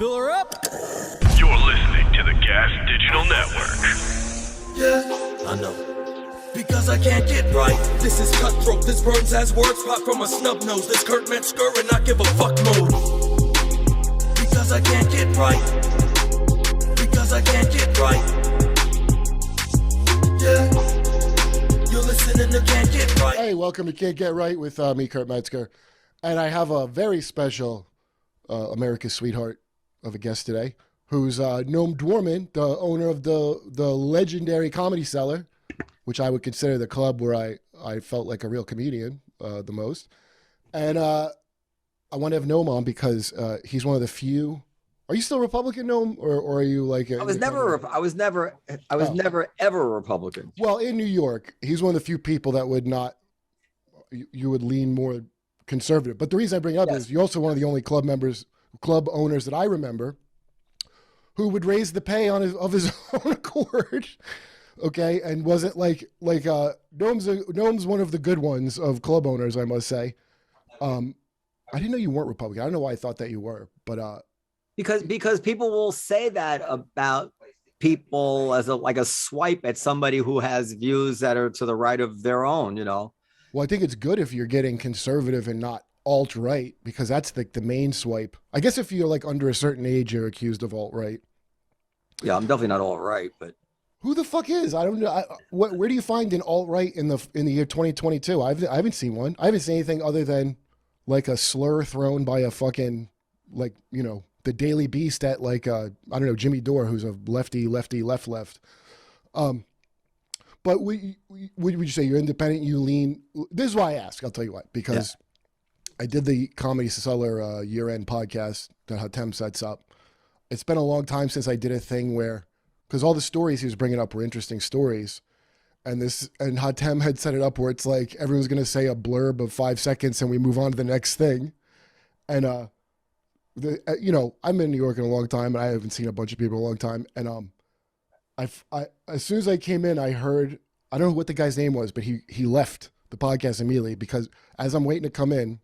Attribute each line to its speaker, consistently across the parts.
Speaker 1: Fill her up.
Speaker 2: You're listening to the Gas Digital Network.
Speaker 3: Yeah, I know. Because I can't get right. This is cutthroat. This burns as words pop from a snub nose. This Kurt Metzger and not give a fuck mode. Because I can't get right. Because I can't get right. Yeah. You're listening to Can't Get Right.
Speaker 4: Hey, welcome to Can't Get Right with me, Kurt Metzger. And I have a very special America's sweetheart of a guest today, who's Noam Dworman, the owner of the legendary Comedy Cellar, which I would consider the club where I felt like a real comedian the most. And I want to have Noam on because he's one of the few. Are you still Republican, Noam, or are you like?
Speaker 5: I was never ever a Republican.
Speaker 4: Well, in New York, he's one of the few people that would not. You would lean more conservative. But the reason I bring it up is you're also one of the only club owners that I remember who would raise the pay of his own accord. Okay, and wasn't like Noam's one of the good ones of club owners, I must say. I didn't know you weren't Republican. I don't know why I thought that you were, but
Speaker 5: because people will say that about people as a swipe at somebody who has views that are to the right of their own, you know.
Speaker 4: Well, I think it's good if you're getting conservative and not alt-right, because that's the main swipe. I guess if you're like under a certain age, you're accused of alt-right.
Speaker 5: Yeah, I'm definitely not alt-right, but
Speaker 4: who the fuck is? I don't know. Where do you find an alt-right in the year 2022? I haven't seen one. I haven't seen anything other than like a slur thrown by a fucking the Daily Beast at I don't know, Jimmy Dore, who's a lefty, left. But would you say you're independent? You lean. This is why I ask. I'll tell you what, because I did the Comedy Cellar year-end podcast that Hatem sets up. It's been a long time since I did a thing where, because all the stories he was bringing up were interesting stories, and Hatem had set it up where it's like everyone's going to say a blurb of 5 seconds and we move on to the next thing. And I'm in New York in a long time, and I haven't seen a bunch of people in a long time, and I as soon as I came in, I heard, I don't know what the guy's name was, but he left the podcast immediately because as I'm waiting to come in,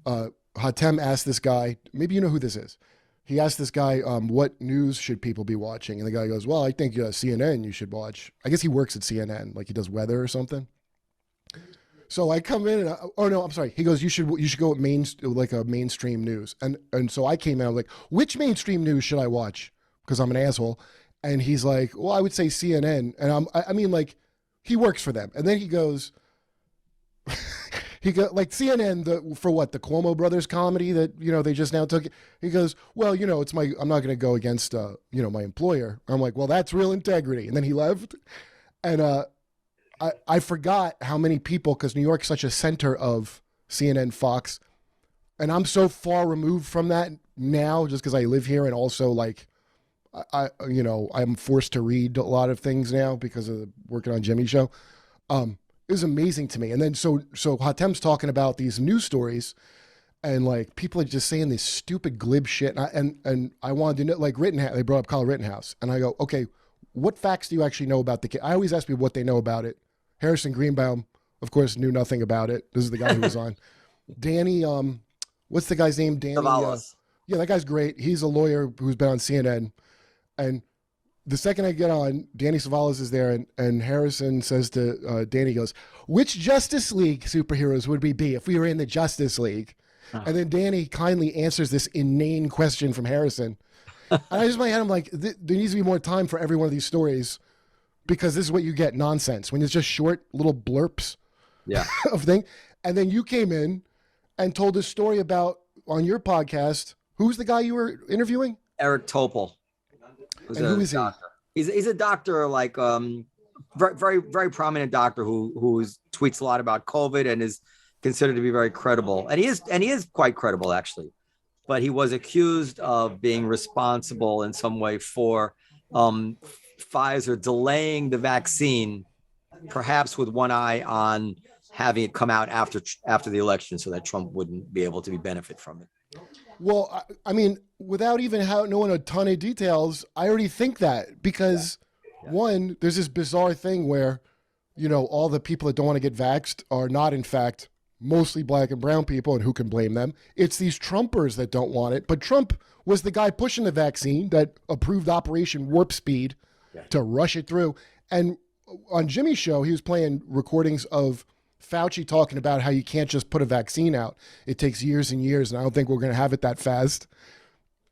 Speaker 4: Hatem asked this guy, maybe you know who this is. He asked this guy, what news should people be watching? And the guy goes, well, I think CNN you should watch. I guess he works at CNN, like he does weather or something. So I come in and he goes, you should go with mainstream news. And so I came out, I was like, which mainstream news should I watch? Because I'm an asshole. And he's like, well, I would say CNN. And I mean, like, he works for them. And then he goes, like CNN for what? The Cuomo brothers comedy that, they just now took it. He goes, well, it's I'm not going to go against, my employer. I'm like, well, that's real integrity. And then he left. And I forgot how many people, because New York's such a center of CNN, Fox. And I'm so far removed from that now just because I live here, and also like, I'm forced to read a lot of things now because of working on Jimmy's show. It was amazing to me. And then so Hatem's talking about these news stories, and like people are just saying this stupid glib shit. And I wanted to know, like they brought up Kyle Rittenhouse, and I go, okay, what facts do you actually know about the kid? I always ask people what they know about it. Harrison Greenbaum, of course, knew nothing about it. This is the guy who was on. Danny, what's the guy's name? Danny. Yeah, that guy's great. He's a lawyer who's been on CNN. And the second I get on, Danny Savalas is there, and Harrison says to Danny, goes, which Justice League superheroes would we be if we were in the Justice League? Huh. And then Danny kindly answers this inane question from Harrison. And I just in my head, I'm like, there needs to be more time for every one of these stories, because this is what you get, nonsense, when it's just short little blurps of thing. And then you came in and told this story about, on your podcast, who's the guy you were interviewing?
Speaker 5: Eric Topol.
Speaker 4: And who is he?
Speaker 5: He's a doctor, like very, very, very prominent doctor who tweets a lot about COVID and is considered to be very credible. And he is quite credible, actually. But he was accused of being responsible in some way for Pfizer delaying the vaccine, perhaps with one eye on having it come out after the election so that Trump wouldn't be able to benefit from it.
Speaker 4: Well, I mean, without even knowing a ton of details, I already think that because, one, there's this bizarre thing where, all the people that don't want to get vaxxed are not, in fact, mostly black and brown people, and who can blame them? It's these Trumpers that don't want it. But Trump was the guy pushing the vaccine that approved Operation Warp Speed to rush it through. And on Jimmy's show, he was playing recordings of Fauci talking about how you can't just put a vaccine out. It takes years and years, and I don't think we're going to have it that fast.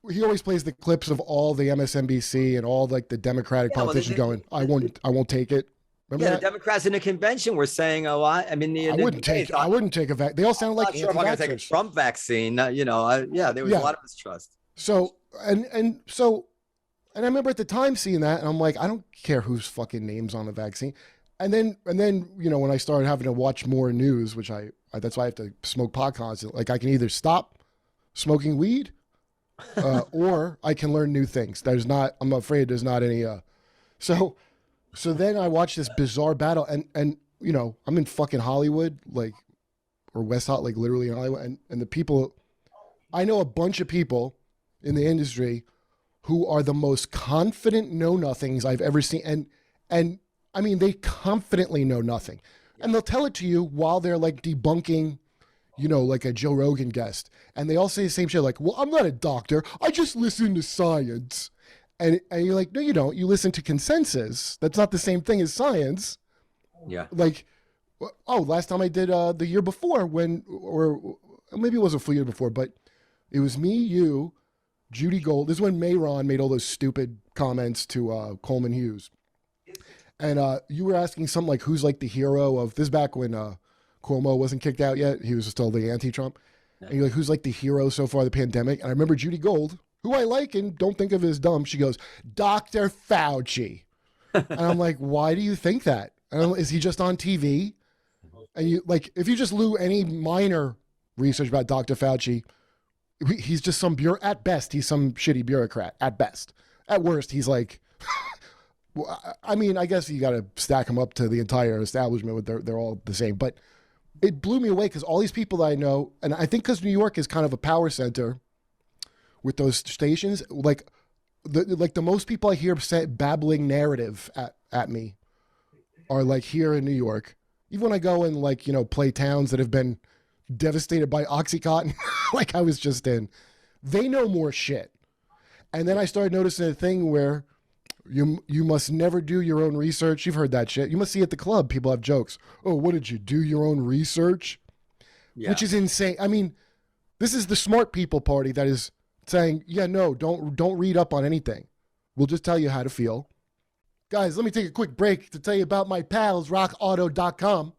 Speaker 4: He always plays the clips of all the MSNBC and all like the Democratic politicians going, I won't take it. Remember
Speaker 5: the Democrats in the convention were saying a lot. I mean,
Speaker 4: I wouldn't take a vaccine. They all sound like
Speaker 5: anti-vaxxers. I'm going to take a Trump vaccine. There was a lot of mistrust.
Speaker 4: So, and I remember at the time seeing that, and I'm like, I don't care whose fucking name's on the vaccine. And then, when I started having to watch more news, which that's why I have to smoke pot constantly. Like I can either stop smoking weed, or I can learn new things. I'm afraid there's not any, So then I watched this bizarre battle, and I'm in fucking Hollywood, or West Hot, literally in Hollywood, and the people, I know a bunch of people in the industry who are the most confident know-nothings I've ever seen, and I mean they confidently know nothing, and they'll tell it to you while they're debunking, like a Joe Rogan guest, and they all say the same shit, well, I'm not a doctor, I just listen to science. And you're like, no, you don't. You listen to consensus. That's not the same thing as science.
Speaker 5: Yeah.
Speaker 4: Last time I did the year before or maybe it was a full year before, but it was me, you, Judy Gold. This is when Mayron made all those stupid comments to Coleman Hughes. And you were asking something like, who's the hero of, this is back when Cuomo wasn't kicked out yet. He was still the anti-Trump. Yeah. And you're like, who's the hero so far of the pandemic? And I remember Judy Gold, who I like and don't think of as dumb. She goes, Dr. Fauci. And I'm like, why do you think that? Is he just on TV? And you if you just do any minor research about Dr. Fauci, he's just at best, he's some shitty bureaucrat. At best. At worst, he's I mean, I guess you got to stack him up to the entire establishment. They're all the same. But it blew me away because all these people that I know, and I think because New York is kind of a power center, with those stations, the most people I hear babbling narrative at me are here in New York. Even when I go and play towns that have been devastated by Oxycontin, I was just in, they know more shit. And then I started noticing a thing where you must never do your own research. You've heard that shit. You must see at the club, people have jokes. Oh, what did you do your own research? Yeah. Which is insane. I mean, this is the smart people party that is saying, don't read up on anything. We'll just tell you how to feel. Guys, let me take a quick break to tell you about my pals, RockAuto.com.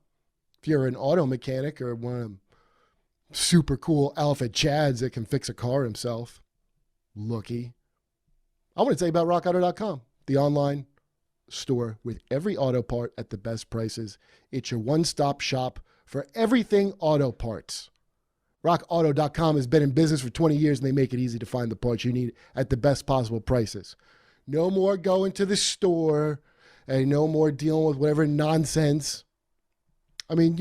Speaker 4: If you're an auto mechanic or one of them super cool alpha chads that can fix a car himself, looky. I want to tell you about RockAuto.com, the online store with every auto part at the best prices. It's your one-stop shop for everything auto parts. RockAuto.com has been in business for 20 years, and they make it easy to find the parts you need at the best possible prices. No more going to the store and no more dealing with whatever nonsense. I mean,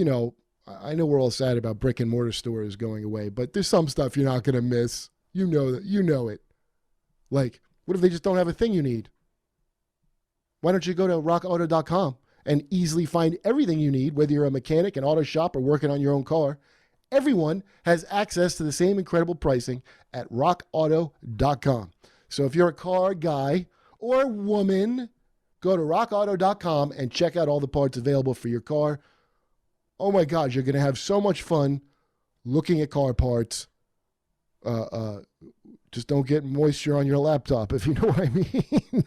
Speaker 4: I know we're all sad about brick and mortar stores going away, but there's some stuff you're not going to miss. You know it. What if they just don't have a thing you need? Why don't you go to RockAuto.com and easily find everything you need, whether you're a mechanic, an auto shop, or working on your own car? Everyone has access to the same incredible pricing at RockAuto.com. So if you're a car guy or woman, go to RockAuto.com and check out all the parts available for your car. Oh my God, you're going to have so much fun looking at car parts. Just don't get moisture on your laptop, if you know what I mean.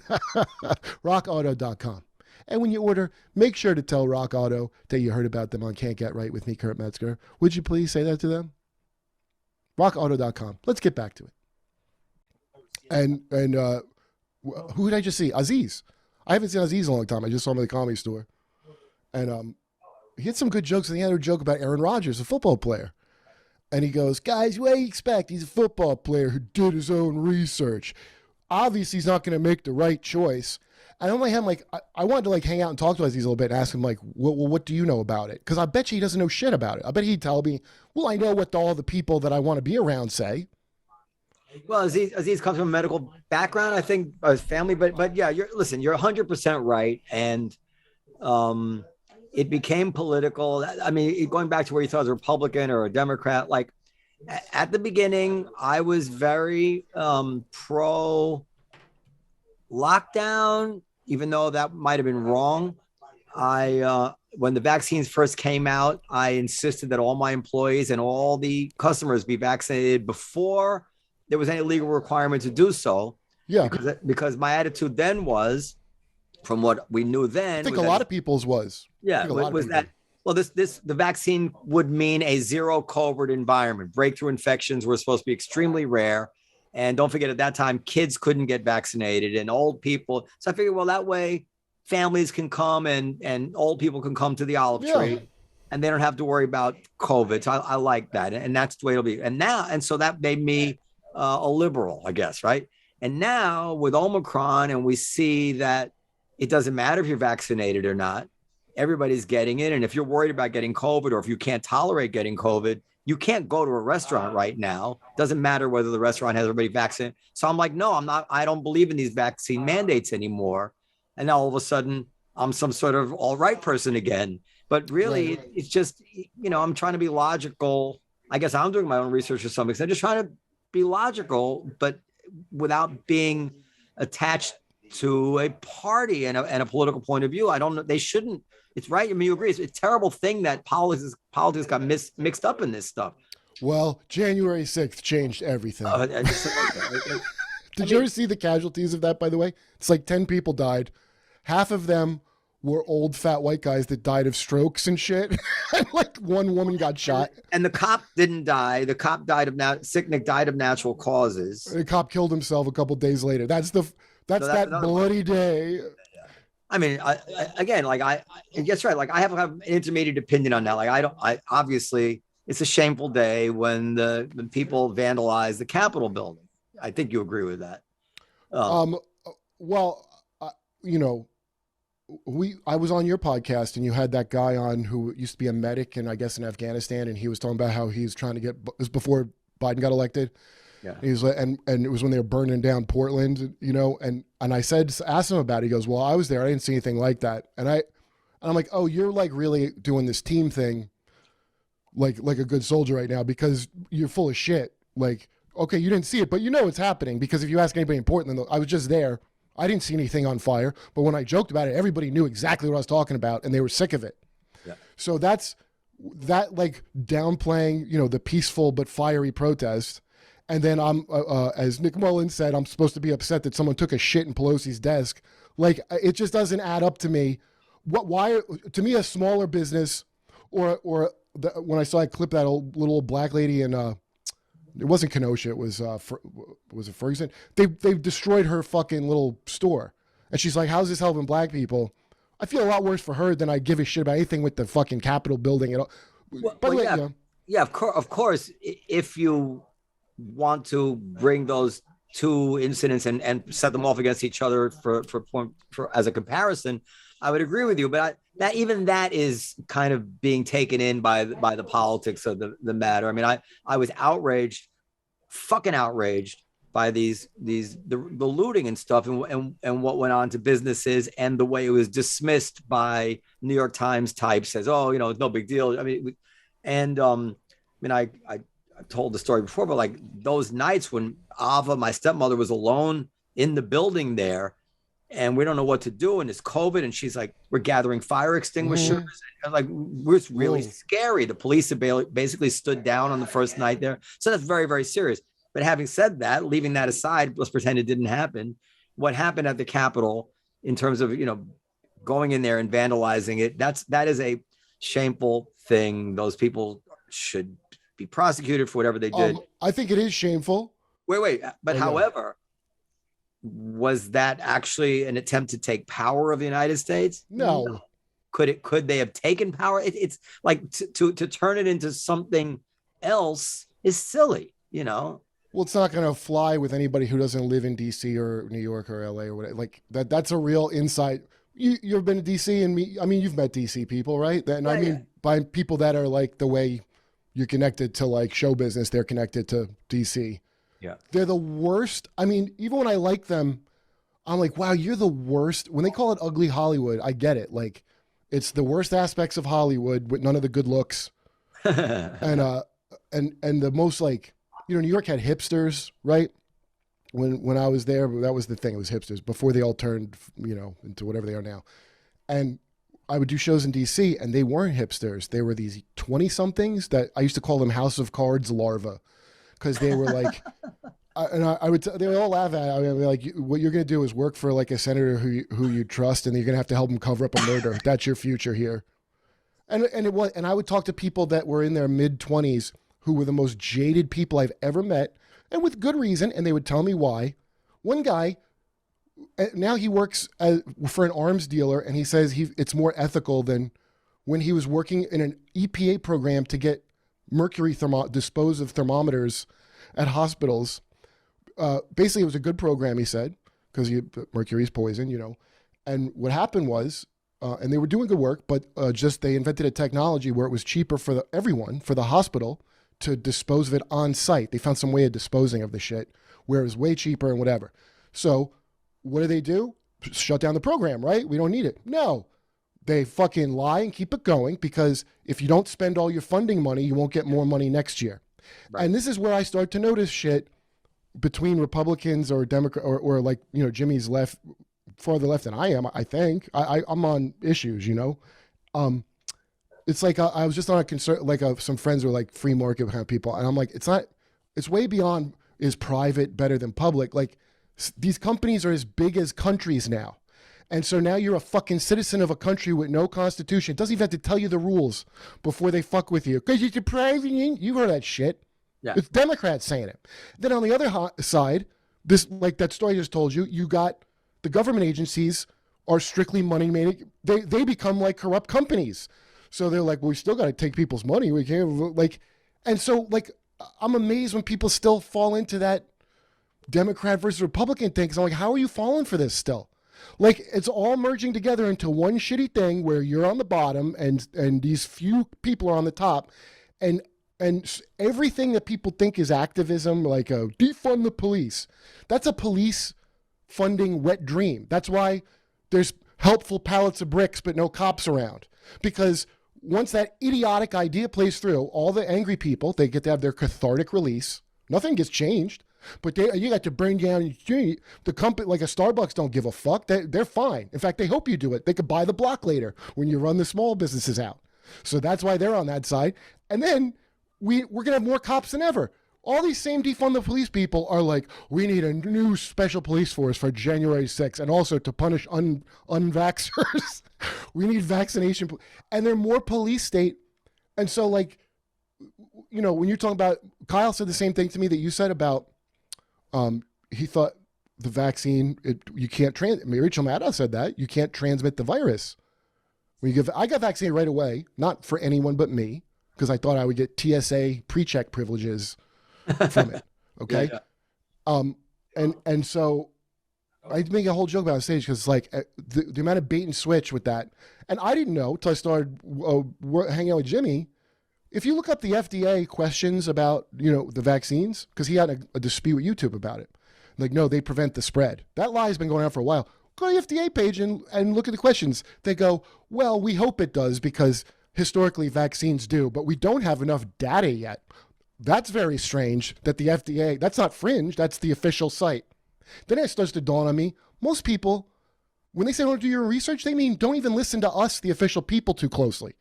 Speaker 4: RockAuto.com. And when you order, make sure to tell Rock Auto that you heard about them on Can't Get Right with me, Kurt Metzger. Would you please say that to them? RockAuto.com. Let's get back to it. And who did I just see? Aziz. I haven't seen Aziz in a long time. I just saw him at the Comedy Store. And he had some good jokes. And he had a joke about Aaron Rodgers, a football player. And he goes, guys, what do you expect? He's a football player who did his own research. Obviously, he's not going to make the right choice. And I'm I wanted to hang out and talk to Aziz a little bit and ask him what do you know about it? Because I bet you he doesn't know shit about it. I bet he'd tell me, well, I know what all the people that I want to be around say.
Speaker 5: Well, Aziz comes from a medical background, I think, his family, but yeah, you're 100% right. And it became political. I mean, going back to where you thought it was a Republican or a Democrat, like at the beginning, I was very pro lockdown, even though that might have been wrong. When the vaccines first came out, I insisted that all my employees and all the customers be vaccinated before there was any legal requirement to do so.
Speaker 4: Yeah.
Speaker 5: Because my attitude then was, from what we knew then,
Speaker 4: I think a lot of people's was.
Speaker 5: Yeah, was that, well, the vaccine would mean a zero COVID environment. Breakthrough infections were supposed to be extremely rare. And don't forget, at that time, kids couldn't get vaccinated and old people. So I figured, well, that way families can come and old people can come to the olive tree and they don't have to worry about COVID. So I like that. And that's the way it'll be. And so that made me a liberal, I guess, right? And now with Omicron, and we see that it doesn't matter if you're vaccinated or not, everybody's getting it. And if you're worried about getting COVID, or if you can't tolerate getting COVID, you can't go to a restaurant right now. Doesn't matter whether the restaurant has everybody vaccinated. So I'm like, no, I don't believe in these vaccine mandates anymore. And now all of a sudden I'm some sort of alt-right person again. But really, it's just, I'm trying to be logical. I guess I'm doing my own research to some extent, just trying to be logical, but without being attached to a party and a political point of view. I don't know. They shouldn't. It's right. I mean, you agree. It's a terrible thing that politics got mixed up in this stuff.
Speaker 4: Well, January 6th changed everything. Did you ever see the casualties of that, by the way? It's like 10 people died. Half of them were old, fat white guys that died of strokes and shit. And like one woman got shot.
Speaker 5: And the cop didn't die. The cop died of Sicknick died of natural causes.
Speaker 4: The cop killed himself a couple days later. That's that bloody day.
Speaker 5: I mean, again, like I guess right. Like I have an intermediate opinion on that. Like I obviously it's a shameful day when the people vandalize the Capitol building. I think you agree with that.
Speaker 4: Well, I was on your podcast and you had that guy on who used to be a medic in, I guess, in Afghanistan, and he was talking about how he's trying to it was before Biden got elected. Yeah. He's like, and it was when they were burning down Portland, and I asked him about it. He goes, well, I was there. I didn't see anything like that. And I'm like, oh, you're like really doing this team thing, like a good soldier right now, because you're full of shit. Like, okay, you didn't see it, but it's happening, because if you ask anybody in Portland, I was just there. I didn't see anything on fire, but when I joked about it, everybody knew exactly what I was talking about, and they were sick of it. Yeah. So that like downplaying, the peaceful but fiery protest. And then I'm, as Nick Mullins said, I'm supposed to be upset that someone took a shit in Pelosi's desk. Like, it just doesn't add up to me. Why, to me, a smaller business, or when I saw a clip that little black lady in, it wasn't Kenosha, it was it Ferguson? They destroyed her fucking little store. And she's like, how's this helping black people? I feel a lot worse for her than I give a shit about anything with the fucking Capitol building.
Speaker 5: Of course, if you want to bring those two incidents and set them off against each other for as a comparison, I would agree with you. But that is kind of being taken in by the politics of the matter. I mean, I was fucking outraged by the looting and stuff and what went on to businesses, and the way it was dismissed by New York Times types as, oh, it's no big deal. I mean, I've told the story before, but like those nights when Ava, my stepmother, was alone in the building there, and we don't know what to do, and it's COVID, and she's like, we're gathering fire extinguishers. And like, we're really scary. The police have basically stood down on the first night there. So that's very, very serious. But having said that, leaving that aside, let's pretend it didn't happen. What happened at the Capitol in terms of, going in there and vandalizing it, that is a shameful thing. Those people should be prosecuted for whatever they did.
Speaker 4: I think it is shameful.
Speaker 5: Wait. But however, was that actually an attempt to take power of the United States?
Speaker 4: No.
Speaker 5: Could they have taken power? It's like to turn it into something else is silly, Well,
Speaker 4: it's not going to fly with anybody who doesn't live in DC or New York or LA or whatever. Like that's a real insight. You've been to DC, and you've met DC people, right? By people that are like the way you're connected to like show business, they're connected to DC. Yeah. They're the worst. I mean, even when I like them, I'm like, wow, you're the worst. When they call it ugly Hollywood, I get it. Like, It's the worst aspects of Hollywood with none of the good looks. And the most like, New York had hipsters, right? When I was there, that was the thing. It was hipsters before they all turned, into whatever they are now. And I would do shows in DC, and they weren't hipsters. They were these 20-somethings that I used to call them House of Cards larva, because they were like, they would all laugh at it. I mean, like, what you're going to do is work for like a senator who you trust, and you're going to have to help him cover up a murder. That's your future here. And I would talk to people that were in their mid-20s who were the most jaded people I've ever met, and with good reason, and they would tell me why. One guy, now he works for an arms dealer, and he says it's more ethical than when he was working in an EPA program to get mercury dispose of thermometers at hospitals. Basically, it was a good program, he said, because mercury is poison, And what happened was, and they were doing good work, but just they invented a technology where it was cheaper for everyone, for the hospital, to dispose of it on site. They found some way of disposing of the shit where it was way cheaper and whatever. So what do? Shut down the program, right? We don't need it. No, they fucking lie and keep it going, because if you don't spend all your funding money, you won't get more money next year. Right. And this is where I start to notice shit between Republicans or Democrat or like, Jimmy's farther left than I am, I think. I'm on issues, It's like I was just on a concern, like some friends were like free market kind of people. And I'm like, it's way beyond, is private better than public? Like, these companies are as big as countries now. And so now you're a fucking citizen of a country with no constitution. It doesn't even have to tell you the rules before they fuck with you. Because it's a private, you've heard that shit. Yeah. It's Democrats saying it. Then on the other side, this, like that story I just told you, you got the government agencies are strictly money made. They become like corrupt companies. So they're like, well, we still got to take people's money. We can't and so like, I'm amazed when people still fall into that Democrat versus Republican thing. Cause I'm like, how are you falling for this still? Like, it's all merging together into one shitty thing where you're on the bottom and these few people are on the top, and everything that people think is activism, like defund the police, that's a police funding wet dream. That's why there's helpful pallets of bricks but no cops around, because once that idiotic idea plays through, all the angry people, they get to have their cathartic release. Nothing gets changed, but you got to bring down the company. Like a Starbucks don't give a fuck. They're fine. In fact, they hope you do it. They could buy the block later when you run the small businesses out. So that's why they're on that side. And then we're going to have more cops than ever. All these same defund the police people are like, we need a new special police force for January 6th, and also to punish unvaxxers. We need vaccination. And they're more police state. And so, like, when you're talking about, Kyle said the same thing to me that you said about, he thought the vaccine, you can't Rachel Maddow said that, you can't transmit the virus. I got vaccinated right away, not for anyone but me, because I thought I would get TSA pre-check privileges from it. Okay. Yeah. And so I make a whole joke about it on stage, because like the amount of bait and switch with that. And I didn't know till I started hanging out with Jimmy. If you look up the FDA questions about, the vaccines, because he had a dispute with YouTube about it. Like, no, they prevent the spread. That lie has been going on for a while. Go to the FDA page and look at the questions. They go, well, we hope it does, because historically vaccines do, but we don't have enough data yet. That's very strange that the FDA, that's not fringe, that's the official site. Then it starts to dawn on me, most people, when they say don't do your research, they mean don't even listen to us, the official people, too closely.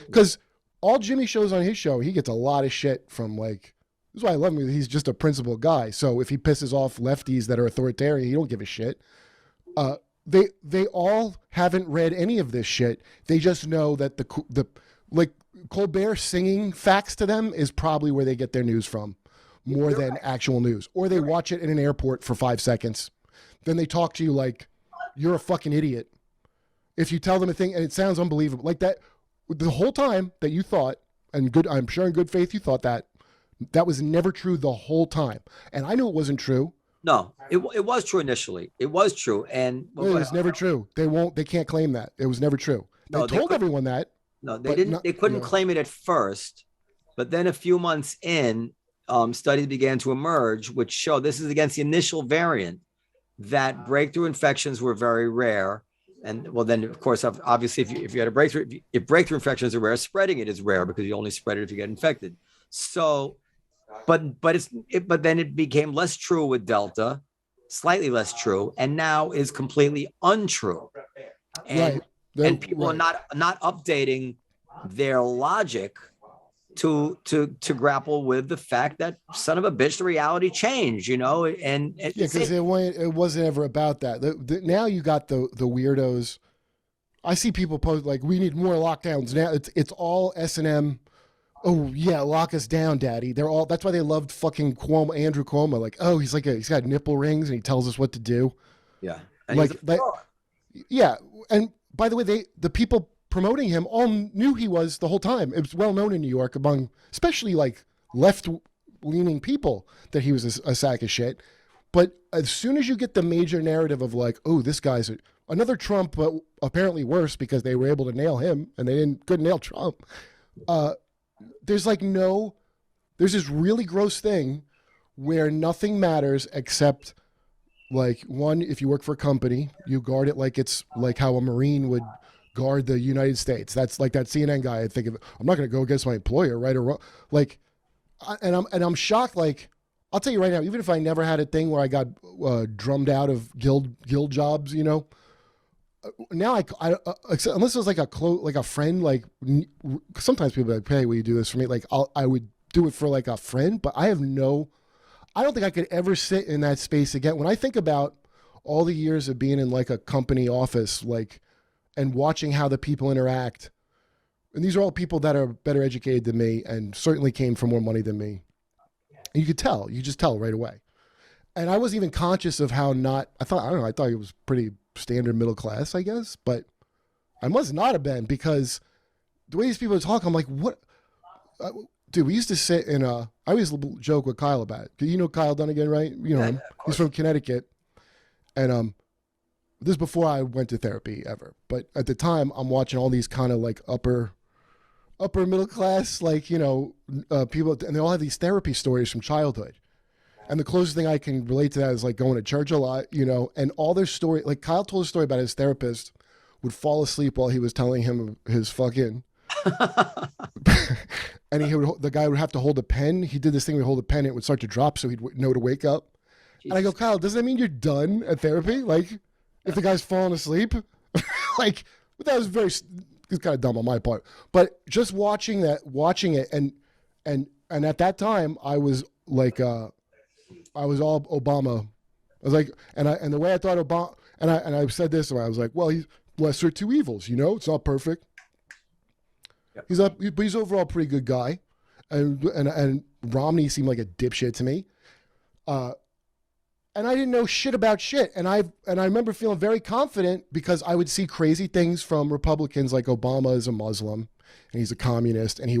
Speaker 4: Because all Jimmy shows on his show, he gets a lot of shit from, like, this is why I love him. He's just a principled guy. So if he pisses off lefties that are authoritarian, he don't give a shit. They all haven't read any of this shit. They just know that the like Colbert singing facts to them is probably where they get their news from, more than actual news. Or they watch it in an airport for 5 seconds. Then they talk to you like you're a fucking idiot. If you tell them a thing and it sounds unbelievable, like that, the whole time that you thought, I'm sure in good faith you thought that was never true the whole time. And I knew it wasn't true.
Speaker 5: No, it was true initially. It was true. And
Speaker 4: it was never true. They can't claim that. It was never true. They told everyone that.
Speaker 5: No, they didn't. They couldn't claim it at first, but then a few months in, studies began to emerge, which show this is against the initial variant, that breakthrough infections were very rare, And well, then of course, obviously, if you had a breakthrough, if breakthrough infections are rare, spreading it is rare because you only spread it if you get infected. So, but then it became less true with Delta, slightly less true, and now is completely untrue. And and people are not updating their logic to grapple with the fact that, son of a bitch, the reality changed, and
Speaker 4: because it wasn't ever about that. Now you got the weirdos. I see people post like, we need more lockdowns. Now it's all S&M. Oh yeah, lock us down, daddy. That's why they loved fucking Andrew Cuomo. Like, oh, he's got nipple rings and he tells us what to do.
Speaker 5: Yeah.
Speaker 4: And yeah. And by the way, the people promoting him all knew he was the whole time. It was well known in New York among especially like left-leaning people that he was a sack of shit. But as soon as you get the major narrative of like, oh, this guy's another Trump, but apparently worse because they were able to nail him and they couldn't nail Trump. There's this really gross thing where nothing matters except like, one, if you work for a company, you guard it like it's like how a Marine would guard the United States. That's like that CNN guy. I think I'm not going to go against my employer, right or wrong. Like, and I'm shocked. Like, I'll tell you right now, even if I never had a thing where I got drummed out of guild jobs, now I unless it was like a friend, like sometimes people are like, hey, will you do this for me? Like I would do it for like a friend, but I don't think I could ever sit in that space again. When I think about all the years of being in like a company office, like, and watching how the people interact, and these are all people that are better educated than me and certainly came from more money than me. And you just tell right away. And I wasn't even conscious of how I thought it was pretty standard middle class, I guess, but I must not have been, because the way these people talk, I'm like, what? Dude, we used to sit in I always joke with Kyle about it. You know Kyle Dunnigan, right? You know him. He's from Connecticut. And this is before I went to therapy ever. But at the time, I'm watching all these kind of like upper middle class, like, people, and they all have these therapy stories from childhood. And the closest thing I can relate to that is like going to church a lot, and all their story, like Kyle told a story about his therapist would fall asleep while he was telling him his fucking, and the guy would have to hold a pen. He did this thing where he'd hold a pen and it would start to drop so he'd know to wake up. Jesus. And I go, Kyle, does that mean you're done at therapy? Like, if the guy's falling asleep? Like, but that was it's kind of dumb on my part. But just watching it, and at that time, I was like, I was all Obama. I was like, and the way I thought Obama, and I said this, and I was like, well, he's lesser of two evils, it's not perfect. Yep. He's overall a pretty good guy, and Romney seemed like a dipshit to me, and I didn't know shit about shit, and I remember feeling very confident because I would see crazy things from Republicans, like Obama is a Muslim, and he's a communist, and he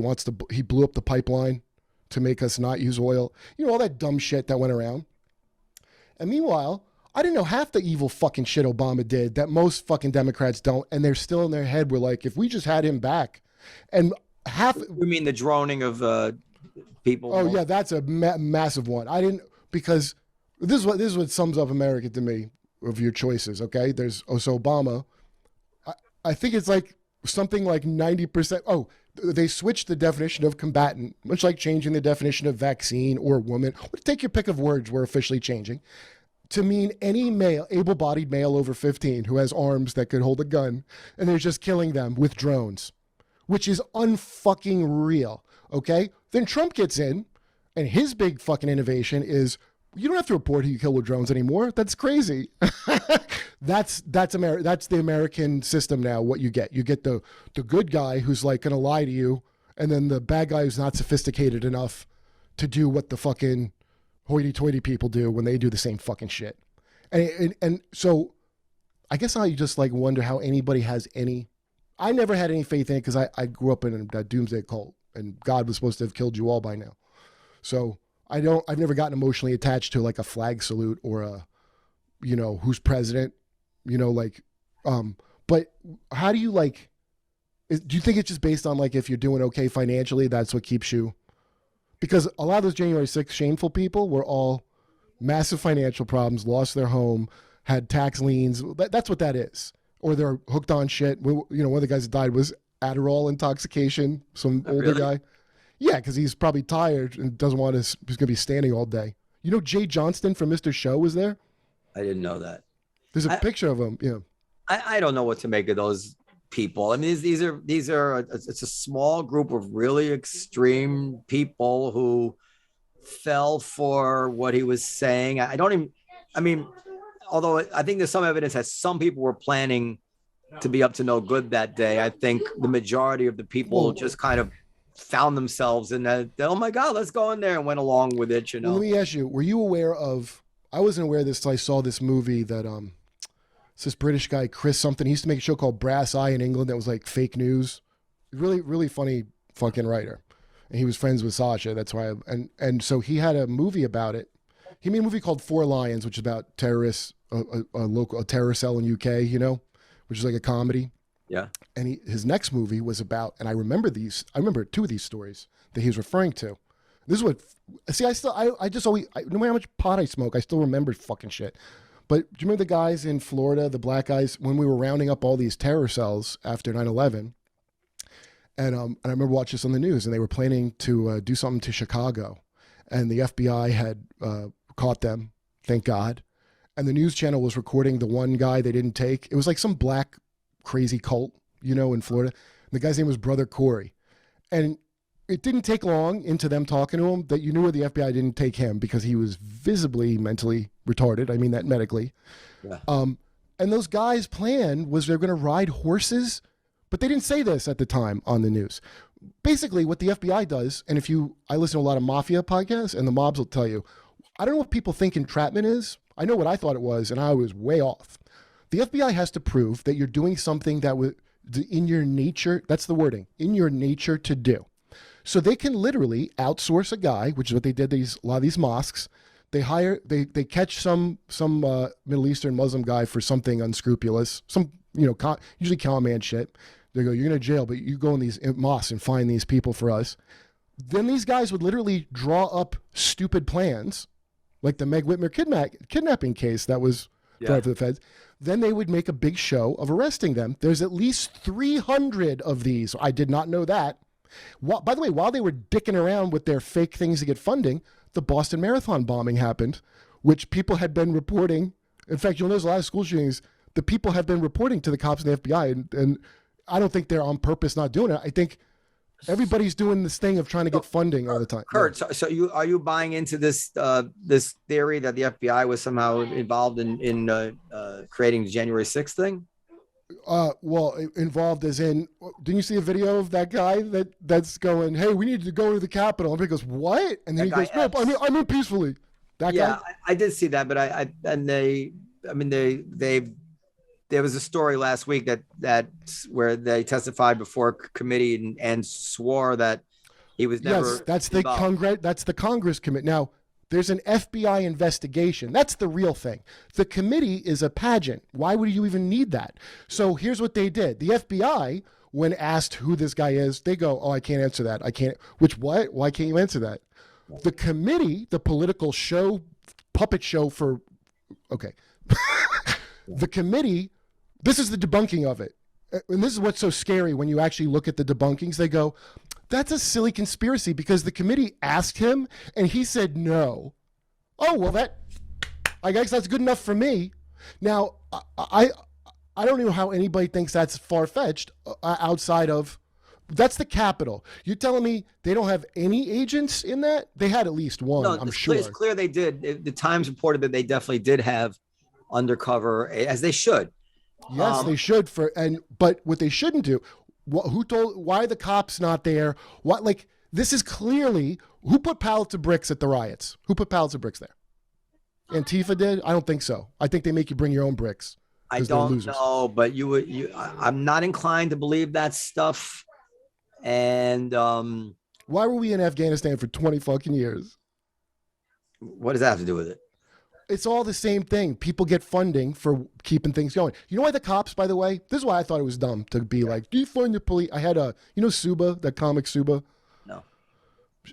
Speaker 4: blew up the pipeline to make us not use oil, all that dumb shit that went around. And meanwhile, I didn't know half the evil fucking shit Obama did that most fucking Democrats don't, and they're still in their head. We're like, if we just had him back, and half. You
Speaker 5: mean the droning of people?
Speaker 4: Oh yeah, that's a massive one. I didn't, because this is what sums up America to me of your choices. Okay, there's Obama. I think it's like something like 90%. Oh, they switched the definition of combatant, much like changing the definition of vaccine or woman. Take your pick of words. We're officially changing to mean any male, able-bodied male over 15 who has arms that could hold a gun, and they're just killing them with drones, which is unfucking real. Okay, then Trump gets in, and his big fucking innovation is, you don't have to report who you kill with drones anymore. That's crazy. That's the American system now. What you get the good guy who's like gonna lie to you, and then the bad guy who's not sophisticated enough to do what the fucking hoity-toity people do when they do the same fucking shit. And so I guess I just like wonder how anybody has any. I never had any faith in it because I grew up in a doomsday cult, and God was supposed to have killed you all by now. So I've never gotten emotionally attached to like a flag salute or a, who's president, but how do you do you think it's just based on like, if you're doing okay financially, that's what keeps you? Because a lot of those January 6th shameful people were all massive financial problems, lost their home, had tax liens. That's what that is. or they're hooked on shit. You know, one of the guys that died was Adderall intoxication. Some older guy. Yeah, because he's probably tired and doesn't want to. He's going to be standing all day. You know, Jay Johnston from Mr. Show was there.
Speaker 5: I didn't know that.
Speaker 4: There's a picture of him. Yeah.
Speaker 5: I don't know what to make of those people. I mean, these are it's a small group of really extreme people who fell for what he was saying. Although I think there's some evidence that some people were planning to be up to no good that day, I think the majority of the people just kind of found themselves in that, oh my God, let's go in there, and went along with it, you know.
Speaker 4: Well, let me ask you, were you aware of, I wasn't aware of this till I saw this movie that it's this British guy, Chris something. He used to make a show called Brass Eye in England that was like fake news. Really, really funny fucking writer. And he was friends with Sasha. That's why and so he had a movie about it. He made a movie called Four Lions, which is about terrorists, a terror cell in UK, you know, which is like a comedy.
Speaker 5: Yeah.
Speaker 4: And his next movie was about, and I remember two of these stories that he was referring to. This is what, see, I just always, no matter how much pot I smoke, I still remember fucking shit. But do you remember the guys in Florida, the black guys, when we were rounding up all these terror cells after 9/11? And I remember watching this on the news, and they were planning to do something to Chicago. And the FBI had caught them, thank God. And the news channel was recording the one guy they didn't take. It was like some black crazy cult, you know, in Florida. And the guy's name was Brother Corey. And it didn't take long into them talking to him that you knew the FBI didn't take him because he was visibly mentally retarded. I mean that medically. Yeah. And those guys' plan was they're going to ride horses, but they didn't say this at the time on the news. Basically, what the FBI does, and I listen to a lot of mafia podcasts, and the mobs will tell you, I don't know what people think entrapment is. I know what I thought it was, and I was way off. The FBI has to prove that you're doing something that was in your nature. That's the wording, in your nature to do. So they can literally outsource a guy, which is what they did. A lot of these mosques. They catch some Middle Eastern Muslim guy for something unscrupulous, some usually con man shit. They go, you're going to jail, but you go in these mosques and find these people for us. Then these guys would literally draw up stupid plans, like the Meg Whitmer kidnapping case that was brought for the feds. Then they would make a big show of arresting them. There's at least 300 of these. I did not know that. By the way, while they were dicking around with their fake things to get funding, the Boston Marathon bombing happened, which people had been reporting. In fact, you'll notice a lot of school shootings, the people have been reporting to the cops and the FBI, and I don't think they're on purpose not doing it. I think everybody's doing this thing of trying to get funding all the time.
Speaker 5: Kurt, so are you buying into this this theory that the FBI was somehow involved in creating the January 6th thing?
Speaker 4: Well, involved as in, didn't you see a video of that guy that's going, hey, we need to go to the Capitol? And he goes, what? And then he goes, no, I mean peacefully. That guy?
Speaker 5: I did see that, but there was a story last week that where they testified before a committee and swore that he was never.
Speaker 4: Yes, that's the Congress. That's the Congress committee. Now, there's an FBI investigation. That's the real thing. The committee is a pageant. Why would you even need that? So here's what they did. The FBI, when asked who this guy is, they go, oh, I can't answer that. I can't. What? Why can't you answer that? The committee, the political show, puppet show for, okay. The committee, this is the debunking of it. And this is what's so scary when you actually look at the debunkings. They go, that's a silly conspiracy because the committee asked him and he said no. Oh, well, I guess that's good enough for me. Now, I don't know how anybody thinks that's far-fetched outside of, that's the Capitol. You're telling me they don't have any agents in that? They had at least one, no, I'm sure.
Speaker 5: It's clear they did. The Times reported that they definitely did have undercover, as they should.
Speaker 4: Yes, they should. But what they shouldn't do, why are the cops not there? This is clearly, who put pallets of bricks at the riots? Who put pallets of bricks there? Antifa did? I don't think so. I think they make you bring your own bricks.
Speaker 5: I don't know, but I'm not inclined to believe that stuff. And
Speaker 4: why were we in Afghanistan for 20 fucking years?
Speaker 5: What does that have to do with it?
Speaker 4: It's all the same thing. People get funding for keeping things going. You know why the cops, by the way, this is why I thought it was dumb to be like, defund the police. I had Suba, that comic Suba?
Speaker 5: No.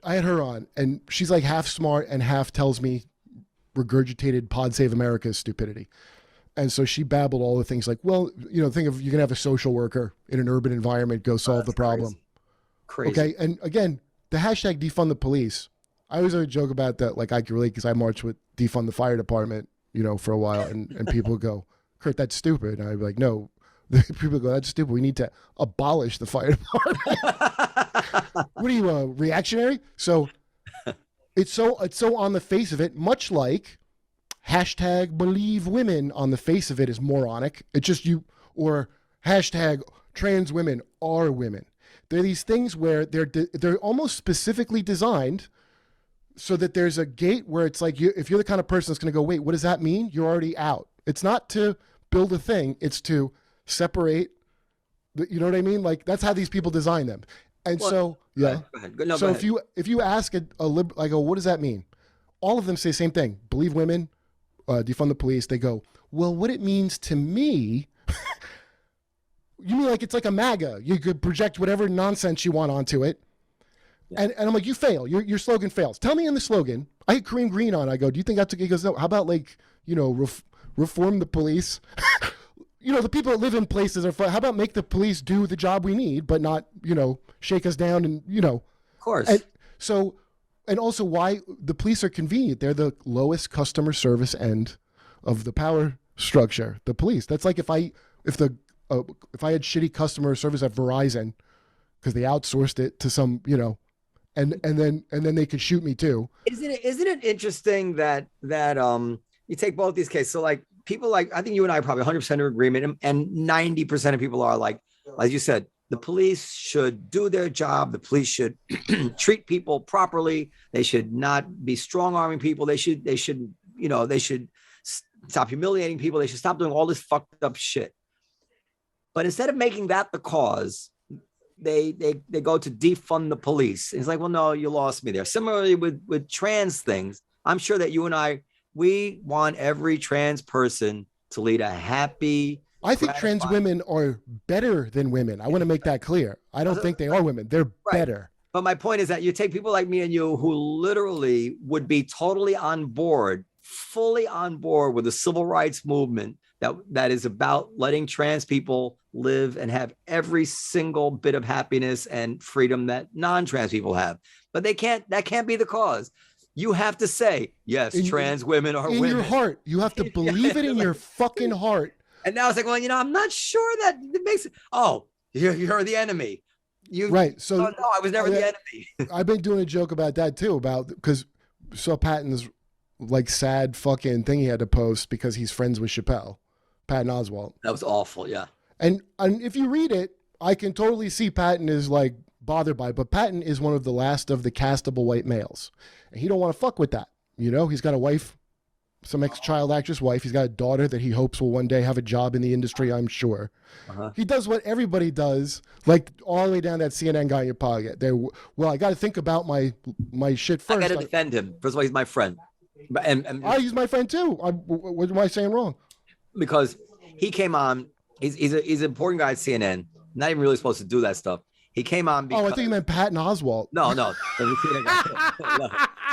Speaker 4: I had her on, and she's like half smart and half tells me regurgitated Pod Save America's stupidity. And so she babbled all the things like, well, think of, you can have a social worker in an urban environment, go solve the problem.
Speaker 5: Crazy.
Speaker 4: Okay. And again, the hashtag defund the police. I always joke about that. Like I can relate because I marched with defund the fire department, for a while. And people go, Kurt, that's stupid. And I'd be like, no, people go, that's stupid. We need to abolish the fire department. What are you, reactionary? So it's so on the face of it, much like hashtag believe women on the face of it is moronic. It's just or hashtag trans women are women. They're these things where they're almost specifically designed so that there's a gate where it's like, if you're the kind of person that's going to go, wait, what does that mean? You're already out. It's not to build a thing. It's to separate. You know what I mean? Like that's how these people design them. And so, yeah.
Speaker 5: Go ahead. No,
Speaker 4: so
Speaker 5: go ahead.
Speaker 4: if you ask I go, what does that mean? All of them say the same thing. Believe women, defund the police. They go, well, what it means to me, you mean like it's like a MAGA. You could project whatever nonsense you want onto it. Yeah. And I'm like, you fail. Your slogan fails. Tell me in the slogan. I had Kareem Green on. I go, do you think that's okay? He goes, no. How about like, reform the police? The people that live in places are fun. How about make the police do the job we need, but not, shake us down and,
Speaker 5: Of course.
Speaker 4: And also why the police are convenient. They're the lowest customer service end of the power structure. The police. That's like if I had shitty customer service at Verizon because they outsourced it to some, and then they could shoot me too.
Speaker 5: Isn't it interesting that you take both these cases? So like people like, I think you and I are probably 100% in agreement, and 90% of people are like, as you said, the police should do their job. The police should treat people properly. They should not be strong arming people. They should stop humiliating people. They should stop doing all this fucked up shit. But instead of making that the cause, they go to defund the police. It's like, well, no, you lost me there. Similarly with trans things, I'm sure that you and I, we want every trans person to lead a happy.
Speaker 4: I think trans women are better than women. I want to make that clear. I don't think they are women. They're better.
Speaker 5: But my point is that you take people like me and you who literally would be totally on board, fully on board with the civil rights movement that is about letting trans people live and have every single bit of happiness and freedom that non-trans people have. But that can't be the cause. You have to say, yes, trans women are women.
Speaker 4: In your heart. You have to believe it in your fucking heart.
Speaker 5: And now it's like, well, I'm not sure that it makes it. Oh, you're the enemy.
Speaker 4: Right. So
Speaker 5: no, I was never the enemy.
Speaker 4: I've been doing a joke about that too, because saw Patton's like sad fucking thing he had to post because he's friends with Chappelle, Patton Oswalt.
Speaker 5: That was awful. Yeah.
Speaker 4: And if you read it, I can totally see Patton is like bothered by it, but Patton is one of the last of the castable white males. And he don't want to fuck with that. He's got a wife, some ex-child actress wife. He's got a daughter that he hopes will one day have a job in the industry, I'm sure. Uh-huh. He does what everybody does, like all the way down that CNN guy in your pocket. Well, I got to think about my shit first.
Speaker 5: I got to defend him. First of all, he's my friend. And
Speaker 4: he's my friend too. What am I saying wrong?
Speaker 5: Because he came on, he's an important guy at CNN, not even really supposed to do that stuff. He came on because...
Speaker 4: Oh, I think you meant Patton Oswalt.
Speaker 5: No. No, I'm not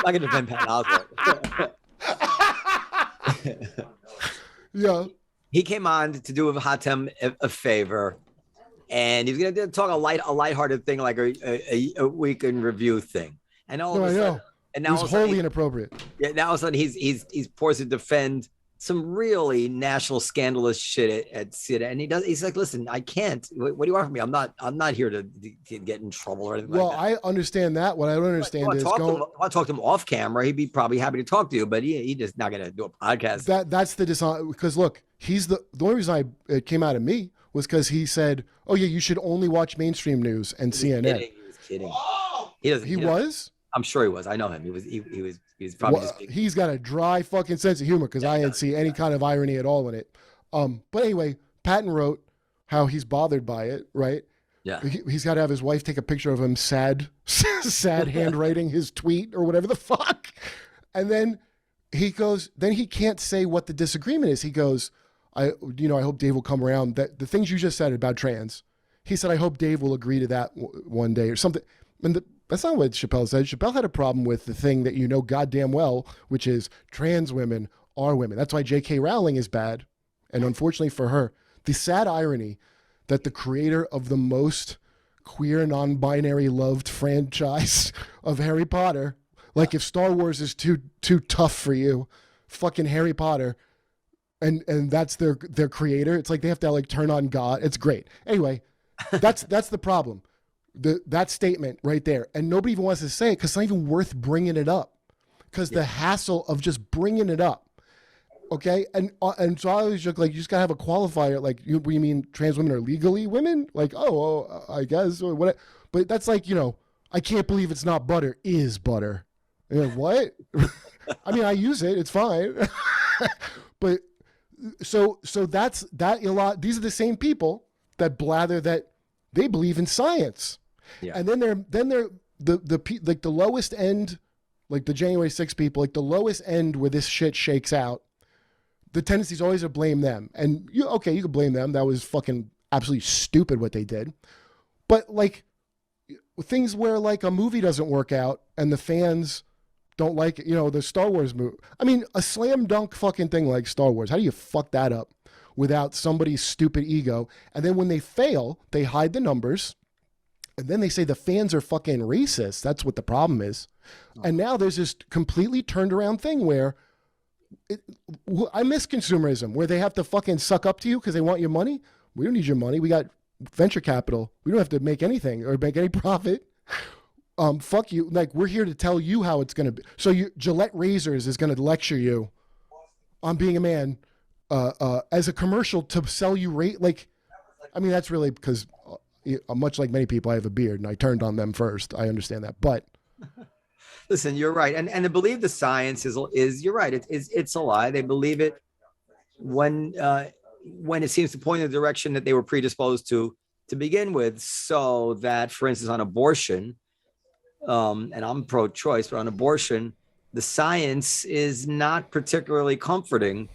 Speaker 5: going to defend Patton Oswalt.
Speaker 4: Yeah.
Speaker 5: He came on to do Hatem a favor, and he's going to talk a lighthearted thing like a week in review thing. And all of a sudden... And now
Speaker 4: it was wholly inappropriate.
Speaker 5: Yeah, now all of a sudden he's forced to defend some really national scandalous shit at CNN, and he's like, listen, I can't. What do you want from me? I'm not here to get in trouble or anything.
Speaker 4: Well,
Speaker 5: like that.
Speaker 4: I understand that. What I don't understand is
Speaker 5: I want to talk to him off camera. He'd be probably happy to talk to you, but he just not going to do a podcast.
Speaker 4: That's the because look, he's the only reason it came out of me was because he said, oh yeah, you should only watch mainstream news and CNN.
Speaker 5: He was kidding.
Speaker 4: He was.
Speaker 5: I'm sure he was. I know him. He was probably just being...
Speaker 4: He's got a dry fucking sense of humor because I didn't see any kind of irony at all in it. But anyway, Patton wrote how he's bothered by it, right?
Speaker 5: Yeah.
Speaker 4: He's got to have his wife take a picture of him sad handwriting his tweet or whatever the fuck. And then he goes, then he can't say what the disagreement is. He goes, I hope Dave will come around. That the things you just said about trans, he said, I hope Dave will agree to that one day or something. And that's not what Chappelle said. Chappelle had a problem with the thing that you know goddamn well, which is trans women are women. That's why J.K. Rowling is bad And unfortunately for her, the sad irony that the creator of the most queer, non-binary loved franchise of Harry Potter, like if Star Wars is too tough for you, fucking Harry Potter, and that's their creator. It's like they have to like turn on God. It's great. Anyway, that's the problem. That statement right there, and nobody even wants to say it because it's not even worth bringing it up, because the hassle of just bringing it up. Okay, and so I always joke, like, you just gotta have a qualifier. Like, you mean trans women are legally women? Like, I guess, or what? But that's like, I can't believe it's not butter. Is butter? You're like, what? I mean, I use it. It's fine. But so that's that. A lot. These are the same people that blather that they believe in science. Yeah. And then they're the lowest end, like the January 6th people, like the lowest end where this shit shakes out. The tendency is always to blame them. And you can blame them. That was fucking absolutely stupid what they did. But like things where like a movie doesn't work out and the fans don't like it, the Star Wars movie. I mean, a slam dunk fucking thing like Star Wars. How do you fuck that up without somebody's stupid ego? And then when they fail, they hide the numbers. And then they say the fans are fucking racist. That's what the problem is. And now there's this completely turned around thing where I miss consumerism, where they have to fucking suck up to you because they want your money. We don't need your money. We got venture capital. We don't have to make anything or make any profit. Fuck you. Like, we're here to tell you how it's going to be. So Gillette Razors is going to lecture you on being a man as a commercial to sell you like, I mean, that's really because much like many people, I have a beard and I turned on them first. I understand that. But
Speaker 5: listen, you're right. And to believe the science is you're right. It's a lie. They believe it when it seems to point in the direction that they were predisposed to begin with. So that, for instance, on abortion, and I'm pro-choice, but on abortion, the science is not particularly comforting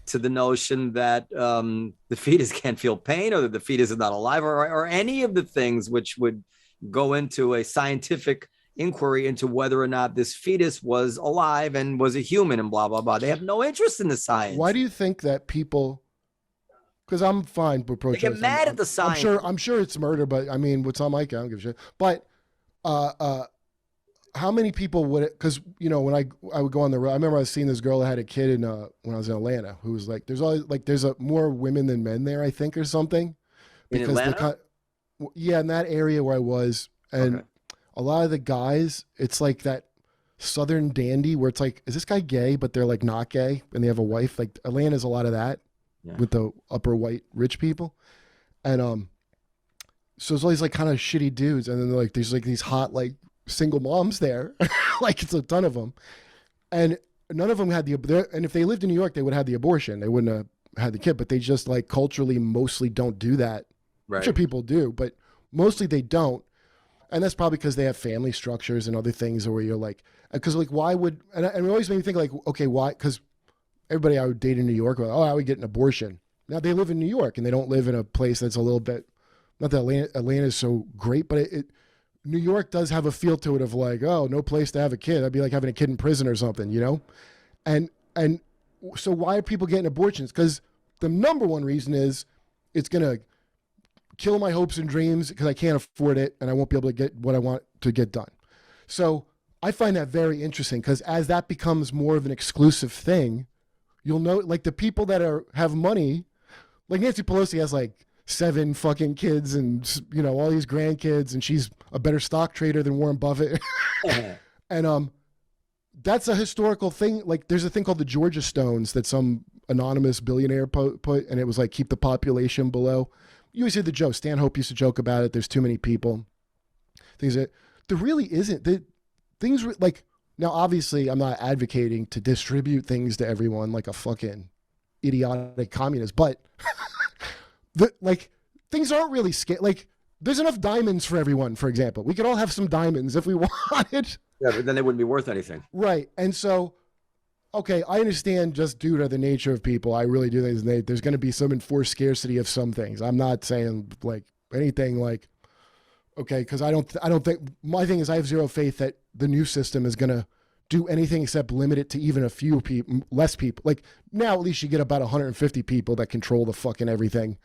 Speaker 5: to the notion that the fetus can't feel pain, or that the fetus is not alive, or any of the things which would go into a scientific inquiry into whether or not this fetus was alive and was a human and blah, blah, blah. They have no interest in the science.
Speaker 4: Why do you think that people, because I'm fine with pro-choice.
Speaker 5: They get mad at the science.
Speaker 4: I'm sure it's murder, but I mean, what's on my account, I don't give a shit. But how many people would it, because, when I would go on the road, I remember I was seeing this girl that had a kid when I was in Atlanta, who was like, there's more women than men there, I think, or something.
Speaker 5: Because in Atlanta?
Speaker 4: In that area where I was. And okay. A lot of the guys, it's like that Southern dandy where it's like, is this guy gay? But they're like not gay and they have a wife. Like Atlanta's a lot of that with the upper white rich people. And so it's always like kind of shitty dudes. And then like there's like these hot like single moms there. Like it's a ton of them. And none of them had and if they lived in New York, they would have the abortion. They wouldn't have had the kid, but they just like culturally mostly don't do that. Right. I'm sure people do, but mostly they don't. And that's probably because they have family structures and other things where you're like, because like, why would, and it always made me think like, okay, why? Because everybody I would date in New York, like, I would get an abortion. Now they live in New York and they don't live in a place that's a little bit, not that Atlanta is so great, but New York does have a feel to it of like, oh, no place to have a kid. That'd be like having a kid in prison or something, And so why are people getting abortions? Because the number one reason is it's going to kill my hopes and dreams because I can't afford it and I won't be able to get what I want to get done. So I find that very interesting because as that becomes more of an exclusive thing, you'll know like the people that have money, like Nancy Pelosi has like 7 fucking kids and all these grandkids and she's a better stock trader than Warren Buffett. And that's a historical thing. Like there's a thing called the Georgia Stones that some anonymous billionaire put and it was like keep the population below. You always hear the joke. Stanhope used to joke about it. There's too many people. Things that there really isn't. Things like now, obviously, I'm not advocating to distribute things to everyone like a fucking idiotic communist, but things aren't really like there's enough diamonds for everyone. For example, we could all have some diamonds if we wanted.
Speaker 5: Yeah, but then they wouldn't be worth anything,
Speaker 4: right? And so. Okay, I understand just due to the nature of people. I really do think there's going to be some enforced scarcity of some things. I'm not saying like anything like, okay, because I don't think my thing is I have zero faith that the new system is going to do anything except limit it to even a few people, less people. Like now, at least you get about 150 people that control the fucking everything.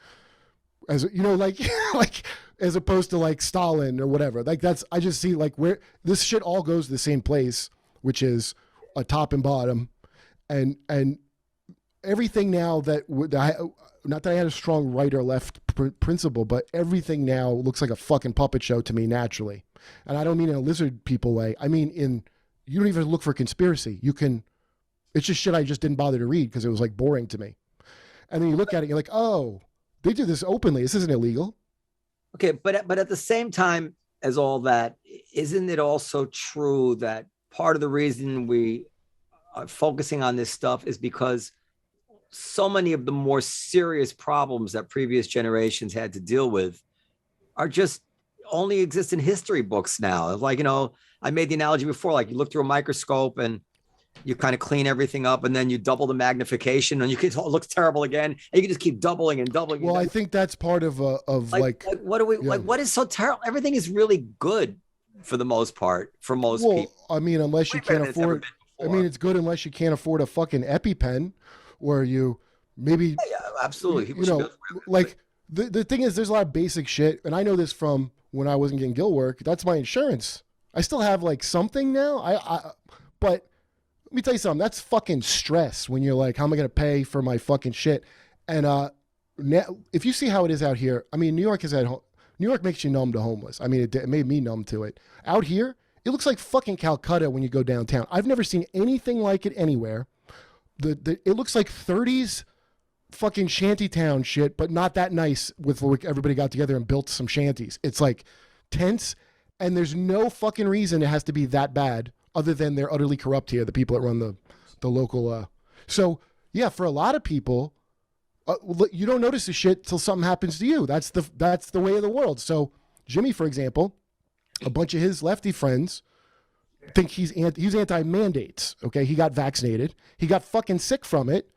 Speaker 4: As you know, like like as opposed to like Stalin or whatever. Like that's, I just see like where this shit all goes to the same place, which is a top and bottom, and everything now that not that I had a strong right or left principle, but everything now looks like a fucking puppet show to me naturally. And I don't mean in a lizard people way. I mean you don't even look for conspiracy. It's just shit I just didn't bother to read because it was like boring to me. And then you look at it, you're like, oh, they do this openly. This isn't illegal.
Speaker 5: Okay, but at the same time as all that, isn't it also true that part of the reason we are focusing on this stuff is because so many of the more serious problems that previous generations had to deal with are just only exist in history books now. Like, I made the analogy before, like you look through a microscope and you kind of clean everything up and then you double the magnification and it looks terrible again. And you can just keep doubling and doubling.
Speaker 4: Well, I think that's part of like
Speaker 5: what do we, like, what is so terrible? Everything is really good for the most part, for most people.
Speaker 4: I mean, unless you can't afford, I mean, it's good unless you can't afford a fucking EpiPen or you maybe.
Speaker 5: Yeah, absolutely.
Speaker 4: Like the thing is there's a lot of basic shit. And I know this from when I wasn't getting Gill work. That's my insurance. I still have like something now. But let me tell you something. That's fucking stress when you're like, how am I going to pay for my fucking shit? And now, if you see how it is out here, I mean, New York makes you numb to homeless. I mean, it made me numb to it. Out here, it looks like fucking Calcutta when you go downtown. I've never seen anything like it anywhere. It looks like 30s fucking shantytown shit, but not that nice with like everybody got together and built some shanties. It's like tense, and there's no fucking reason it has to be that bad other than they're utterly corrupt here, the people that run the local. So, yeah, for a lot of people, you don't notice the shit till something happens to you. That's the way of the world. So Jimmy, for example, a bunch of his lefty friends think he's anti-mandates. Okay, he got vaccinated. He got fucking sick from it.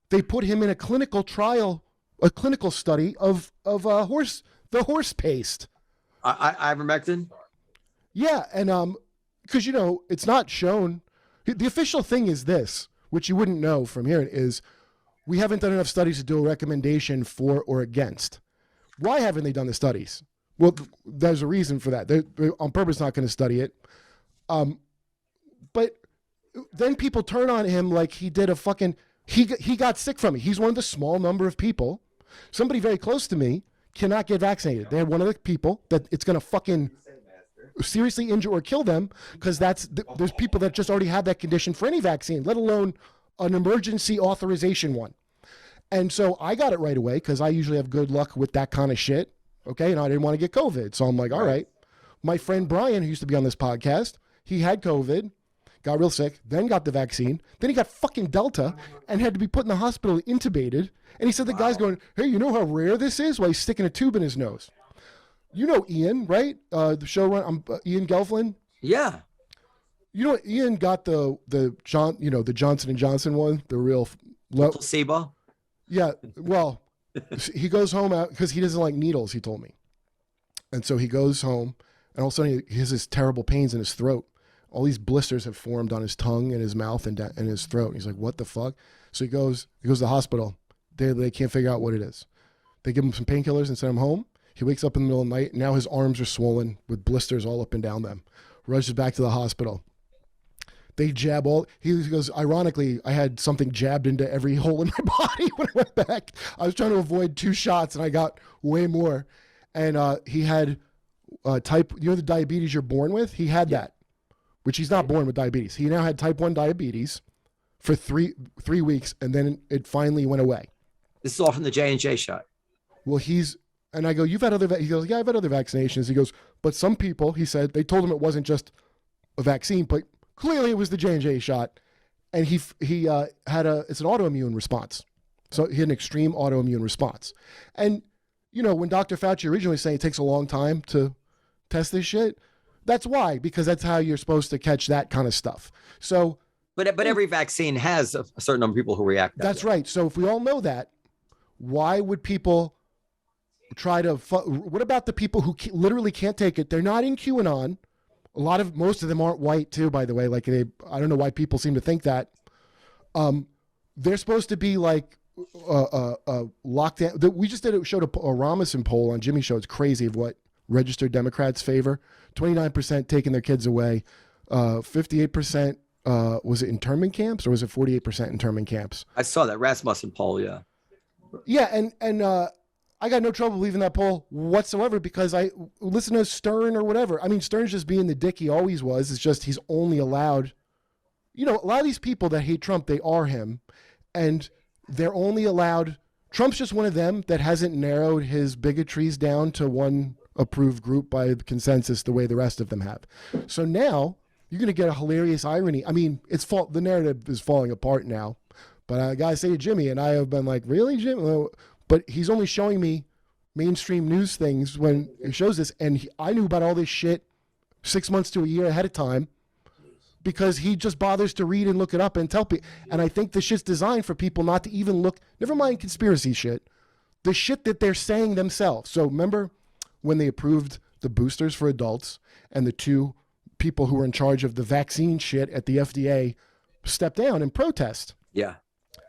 Speaker 4: They put him in a clinical trial, a clinical study of the horse paste.
Speaker 5: Ivermectin.
Speaker 4: Yeah, and because it's not shown. The official thing is this, which you wouldn't know from here, is we haven't done enough studies to do a recommendation for or against. Why haven't they done the studies? Well, there's a reason for that. They're on purpose not going to study it. But then people turn on him like he did a fucking, he got sick from it. He's one of the small number of people. Somebody very close to me cannot get vaccinated. They're one of the people that it's going to fucking seriously injure or kill them because there's people that just already have that condition for any vaccine, let alone an emergency authorization one. And so I got it right away because I usually have good luck with that kind of shit. Okay. And I didn't want to get COVID. So I'm like, all right. My friend Brian, who used to be on this podcast, he had COVID, got real sick, then got the vaccine. Then he got fucking Delta and had to be put in the hospital intubated. And he said the guy's going, hey, you know how rare this is? While he's sticking a tube in his nose. You know Ian, right? The showrunner, Ian Gelflin.
Speaker 5: Yeah.
Speaker 4: You know, Ian got the Johnson & Johnson one, the real low
Speaker 5: placebo.
Speaker 4: Yeah. Well, he goes home out because he doesn't like needles, he told me. And so he goes home and all of a sudden he has this terrible pains in his throat. All these blisters have formed on his tongue and his mouth and his throat. And he's like, what the fuck? So he goes to the hospital. They can't figure out what it is. They give him some painkillers and send him home. He wakes up in the middle of the night. And now his arms are swollen with blisters all up and down them. Rushes back to the hospital. They jab he goes, ironically, I had something jabbed into every hole in my body when I went back. I was trying to avoid 2 shots and I got way more. And he had the diabetes you're born with? He had that, which he's not born with diabetes. He now had type 1 diabetes for three weeks and then it finally went away.
Speaker 5: This is all from the J&J shot.
Speaker 4: Well, and I go, you've had he goes, yeah, I've had other vaccinations. He goes, but some people, he said, they told him it wasn't just a vaccine, but clearly it was the J&J shot. And he had it's an autoimmune response. So he had an extreme autoimmune response. And, when Dr. Fauci originally saying it takes a long time to test this shit, that's why, because that's how you're supposed to catch that kind of stuff. So,
Speaker 5: but every vaccine has a certain number of people who react.
Speaker 4: That's right. So if we all know that, why would people try to, what about the people who literally can't take it? They're not in QAnon Most of them aren't white too, by the way. Like I don't know why people seem to think that. They're supposed to be like lockdown. We just showed a Robinson poll on Jimmy's show. It's crazy of what registered Democrats favor. 29% taking their kids away. 58%. Was it internment camps or was it 48% internment camps?
Speaker 5: I saw that Rasmussen poll. Yeah.
Speaker 4: Yeah, and I got no trouble believing that poll whatsoever because I listen to Stern or whatever. I mean, Stern's just being the dick he always was. It's just he's only allowed. A lot of these people that hate Trump, they are him, and they're only allowed. Trump's just one of them that hasn't narrowed his bigotries down to one approved group by consensus the way the rest of them have. So now you're going to get a hilarious irony. I mean, the narrative is falling apart now, but I got to say to Jimmy, and I have been like, really, Jim? But he's only showing me mainstream news things when it shows this, and I knew about all this shit 6 months to a year ahead of time because he just bothers to read and look it up and tell people. And I think the shit's designed for people not to even look, never mind conspiracy shit, the shit that they're saying themselves. So remember when they approved the boosters for adults and the two people who were in charge of the vaccine shit at the FDA stepped down in protest?
Speaker 5: Yeah.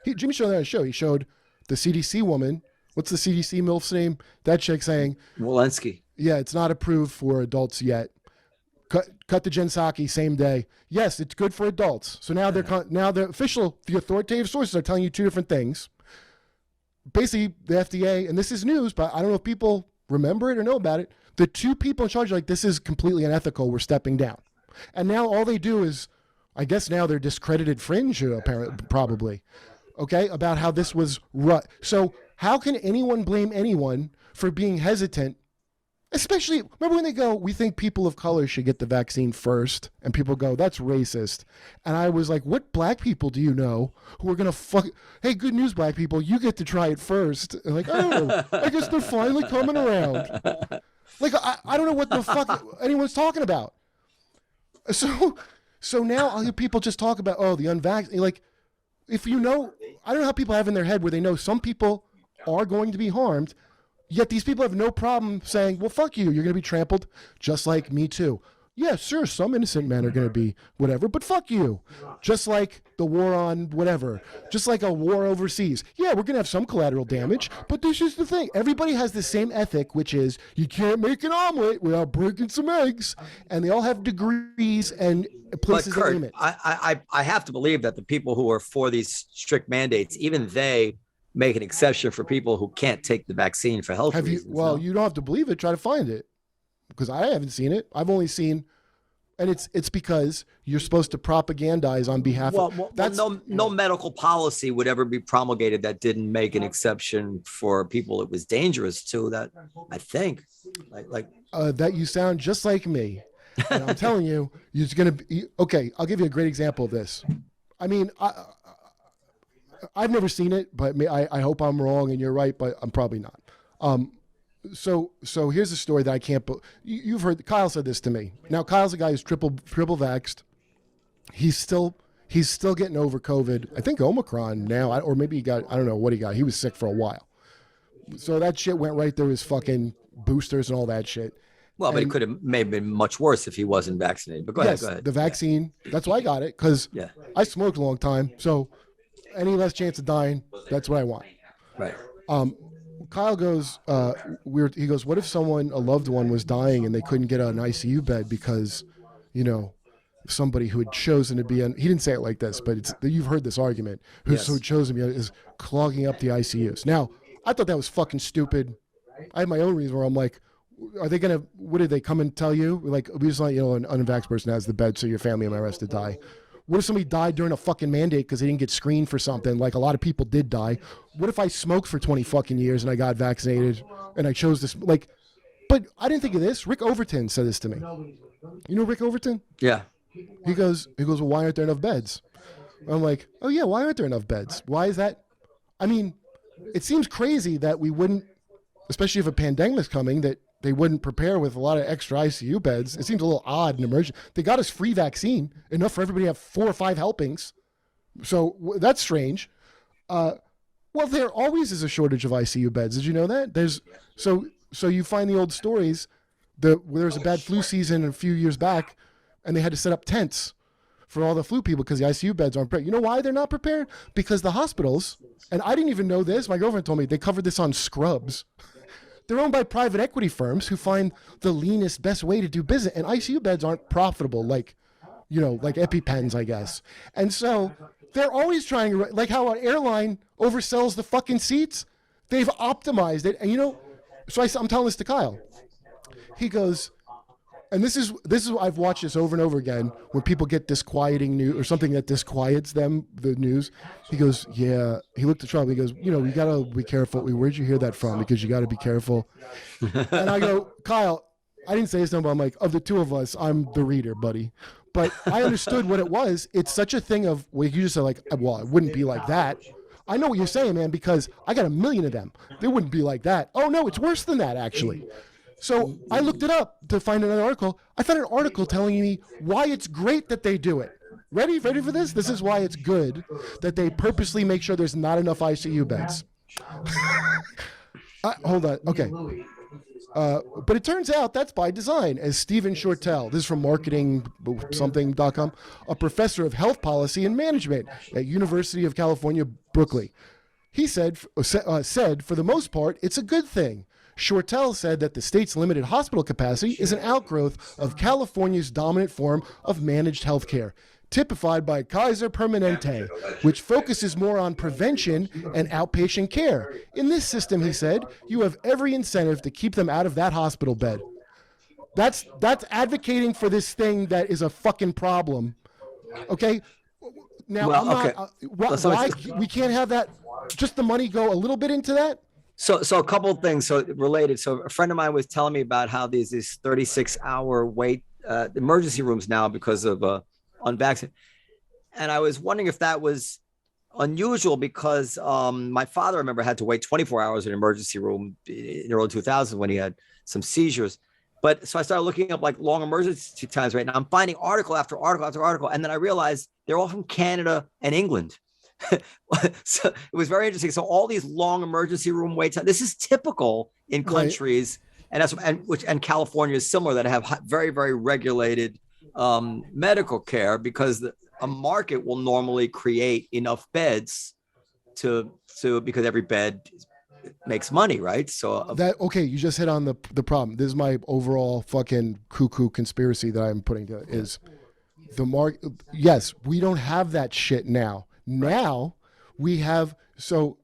Speaker 4: Jimmy showed that on the show. He showed the CDC woman. What's the CDC MILF's name? That chick saying,
Speaker 5: Walensky.
Speaker 4: Yeah, it's not approved for adults yet. Cut the Jen Psaki same day. Yes, it's good for adults. So now the authoritative sources are telling you two different things. Basically, the FDA, and this is news, but I don't know if people remember it or know about it. The two people in charge are like, this is completely unethical. We're stepping down. And now all they do is, I guess now they're discredited fringe, apparently, probably. Okay, about how this was So how can anyone blame anyone for being hesitant? Especially, remember when they go, we think people of color should get the vaccine first, and people go, that's racist. And I was like, what black people do you know who are going to hey, good news, black people, you get to try it first. And like, oh, I guess they're finally coming around. Like, I don't know what the fuck anyone's talking about. So now I'll hear people just talk about, the unvaccinated. Like, if I don't know how people have in their head where they know some people are going to be harmed, yet these people have no problem saying, well, fuck you, you're going to be trampled just like me too. Yeah, sure, some innocent men are going to be whatever, but fuck you. Just like the war on whatever, just like a war overseas. Yeah, we're going to have some collateral damage, but this is the thing. Everybody has the same ethic, which is you can't make an omelet without breaking some eggs, and they all have degrees and places
Speaker 5: Kurt,
Speaker 4: to aim it.
Speaker 5: I have to believe that the people who are for these strict mandates, even they make an exception for people who can't take the vaccine for health reasons.
Speaker 4: Well, you don't have to believe it. Try to find it. Because I haven't seen it. I've only seen, and it's because you're supposed to propagandize on behalf of.
Speaker 5: No medical policy would ever be promulgated that didn't make an exception for people it was dangerous to. That I think,
Speaker 4: that you sound just like me. And I'm telling you, you're gonna be okay. I'll give you a great example of this. I mean, I've never seen it, but I hope I'm wrong and you're right, but I'm probably not. So here's a story that I can't. You've heard. Kyle said this to me. Now Kyle's a guy who's triple vaxxed. He's still getting over COVID. I think Omicron now, or maybe he got. I don't know what he got. He was sick for a while. So that shit went right through his fucking boosters and all that shit.
Speaker 5: Well, but it could have maybe been much worse if he wasn't vaccinated. But go ahead.
Speaker 4: The vaccine. That's why I got it because I smoked a long time. So any less chance of dying, that's what I want.
Speaker 5: Right.
Speaker 4: Kyle goes, he goes, what if a loved one was dying and they couldn't get an ICU bed because, somebody who had chosen to be he didn't say it like this, but you've heard this argument, who chosen to be is clogging up the ICUs. Now, I thought that was fucking stupid. I had my own reason where I'm like, are they going to, what did they come and tell you? Like, we just let an unvaxxed person has the bed so your family members to die. What if somebody died during a fucking mandate because they didn't get screened for something? Like a lot of people did die. What if I smoked for 20 fucking years and I got vaccinated and I chose this? Like, but I didn't think of this. Rick Overton said this to me. You know Rick Overton?
Speaker 5: Yeah.
Speaker 4: He goes, well, why aren't there enough beds? I'm like, oh yeah, why aren't there enough beds? Why is that? I mean, it seems crazy that we wouldn't, especially if a pandemic's coming, that they wouldn't prepare with a lot of extra ICU beds. It seems a little odd and emergent. They got us free vaccine, enough for everybody to have 4 or 5 helpings. So that's strange. Well, there always is a shortage of ICU beds. Did you know that? So you find the old stories. There was a bad flu season a few years back. and they had to set up tents for all the flu people because the ICU beds aren't prepared. You know why they're not prepared? Because the hospitals, and I didn't even know this, my girlfriend told me they covered this on Scrubs. They're owned by private equity firms who find the leanest, best way to do business. And ICU beds aren't profitable like EpiPens, I guess. And so they're always trying to, like how an airline oversells the fucking seats. They've optimized it. And so I'm telling this to Kyle. He goes, and this is I've watched this over and over again when people get disquieting news or something that disquiets them, the news. He goes, yeah. He looked at Trump. He goes, you gotta be careful. Where'd you hear that from? Because you got to be careful. And I go, Kyle, I didn't say this, but I'm like, of the two of us, I'm the reader, buddy. But I understood what it was. It's such a thing of, well, you just said like, well, it wouldn't be like that. I know what you're saying, man, because I got 1 million of them. They wouldn't be like that. Oh no, it's worse than that, actually. So I looked it up to find another article. I found an article telling me why it's great that they do it. Ready for this? This is why it's good that they purposely make sure there's not enough ICU beds. Hold on. Okay. But it turns out that's by design, as Stephen Shortell, this is from marketing.com, a professor of health policy and management at University of California, Berkeley. He said, for the most part, it's a good thing. Shortell said that the state's limited hospital capacity is an outgrowth of California's dominant form of managed health care, typified by Kaiser Permanente, which focuses more on prevention and outpatient care. In this system, he said, you have every incentive to keep them out of that hospital bed. That's advocating for this thing that is a fucking problem. Okay? Now, well, why we can't have that, just the money go a little bit into that?
Speaker 5: So a couple of things related. So a friend of mine was telling me about how there's this 36-hour wait emergency rooms now because of unvaccinated. And I was wondering if that was unusual because my father, I remember, had to wait 24 hours in an emergency room in the early 2000s when he had some seizures. But so I started looking up like long emergency times right now. I'm finding article after article after article. And then I realized they're all from Canada and England. So it was very interesting. So all these long emergency room wait times, this is typical in countries, right. and California is similar, that have very, very regulated medical care, because a market will normally create enough beds because every bed makes money, right? So
Speaker 4: you just hit on the problem. This is my overall fucking cuckoo conspiracy that I'm putting to is the market. Yes, we don't have that shit now. Now we have, so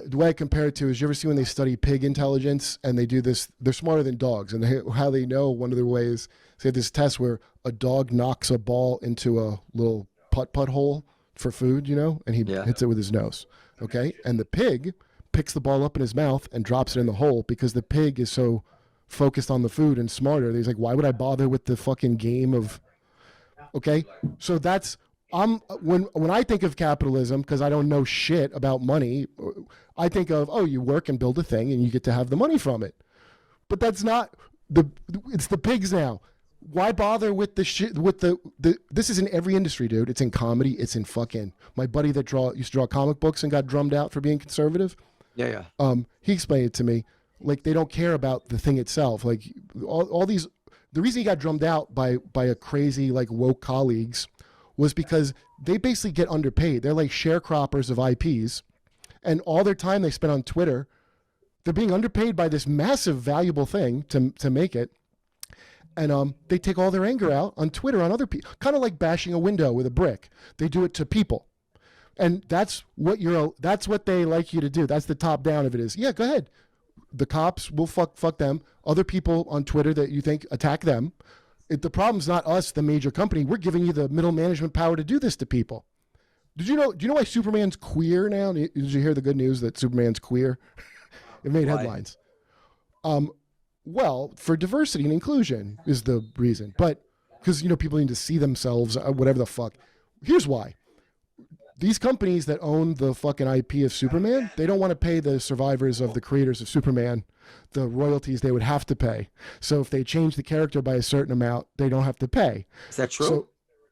Speaker 4: the way I compare it to is, you ever see when they study pig intelligence and they do this, they're smarter than dogs, and how they know, one of their ways, they have this test where a dog knocks a ball into a little putt hole for food, and he hits it with his nose. Okay. And the pig picks the ball up in his mouth and drops it in the hole because the pig is so focused on the food and smarter. He's like, why would I bother with the fucking game of, okay. So that's, when I think of capitalism, because I don't know shit about money, I think of, you work and build a thing and you get to have the money from it. But that's not it's the pigs now. Why bother with the shit, this is in every industry, dude. It's in comedy. It's in fucking, my buddy that used to draw comic books and got drummed out for being conservative.
Speaker 5: Yeah.
Speaker 4: He explained it to me. Like, they don't care about the thing itself. Like all these, the reason he got drummed out by a crazy, like, woke colleagues was because they basically get underpaid. They're like sharecroppers of IPs, and all their time they spend on Twitter, they're being underpaid by this massive valuable thing to make it. And they take all their anger out on Twitter on other people, kind of like bashing a window with a brick. They do it to people. And that's what they like you to do. That's the top down of it is, yeah, go ahead. The cops will fuck them. Other people on Twitter that you think attack them. The problem's not us, the major company. We're giving you the middle management power to do this to people. Do you know why Superman's queer now? Did you hear the good news that Superman's queer? It made headlines. Well, for diversity and inclusion is the reason. But because, people need to see themselves, whatever the fuck. Here's why. These companies that own the fucking IP of Superman, they don't want to pay the survivors of the creators of Superman the royalties they would have to pay. So if they change the character by a certain amount, they don't have to pay.
Speaker 5: Is that true?
Speaker 4: So,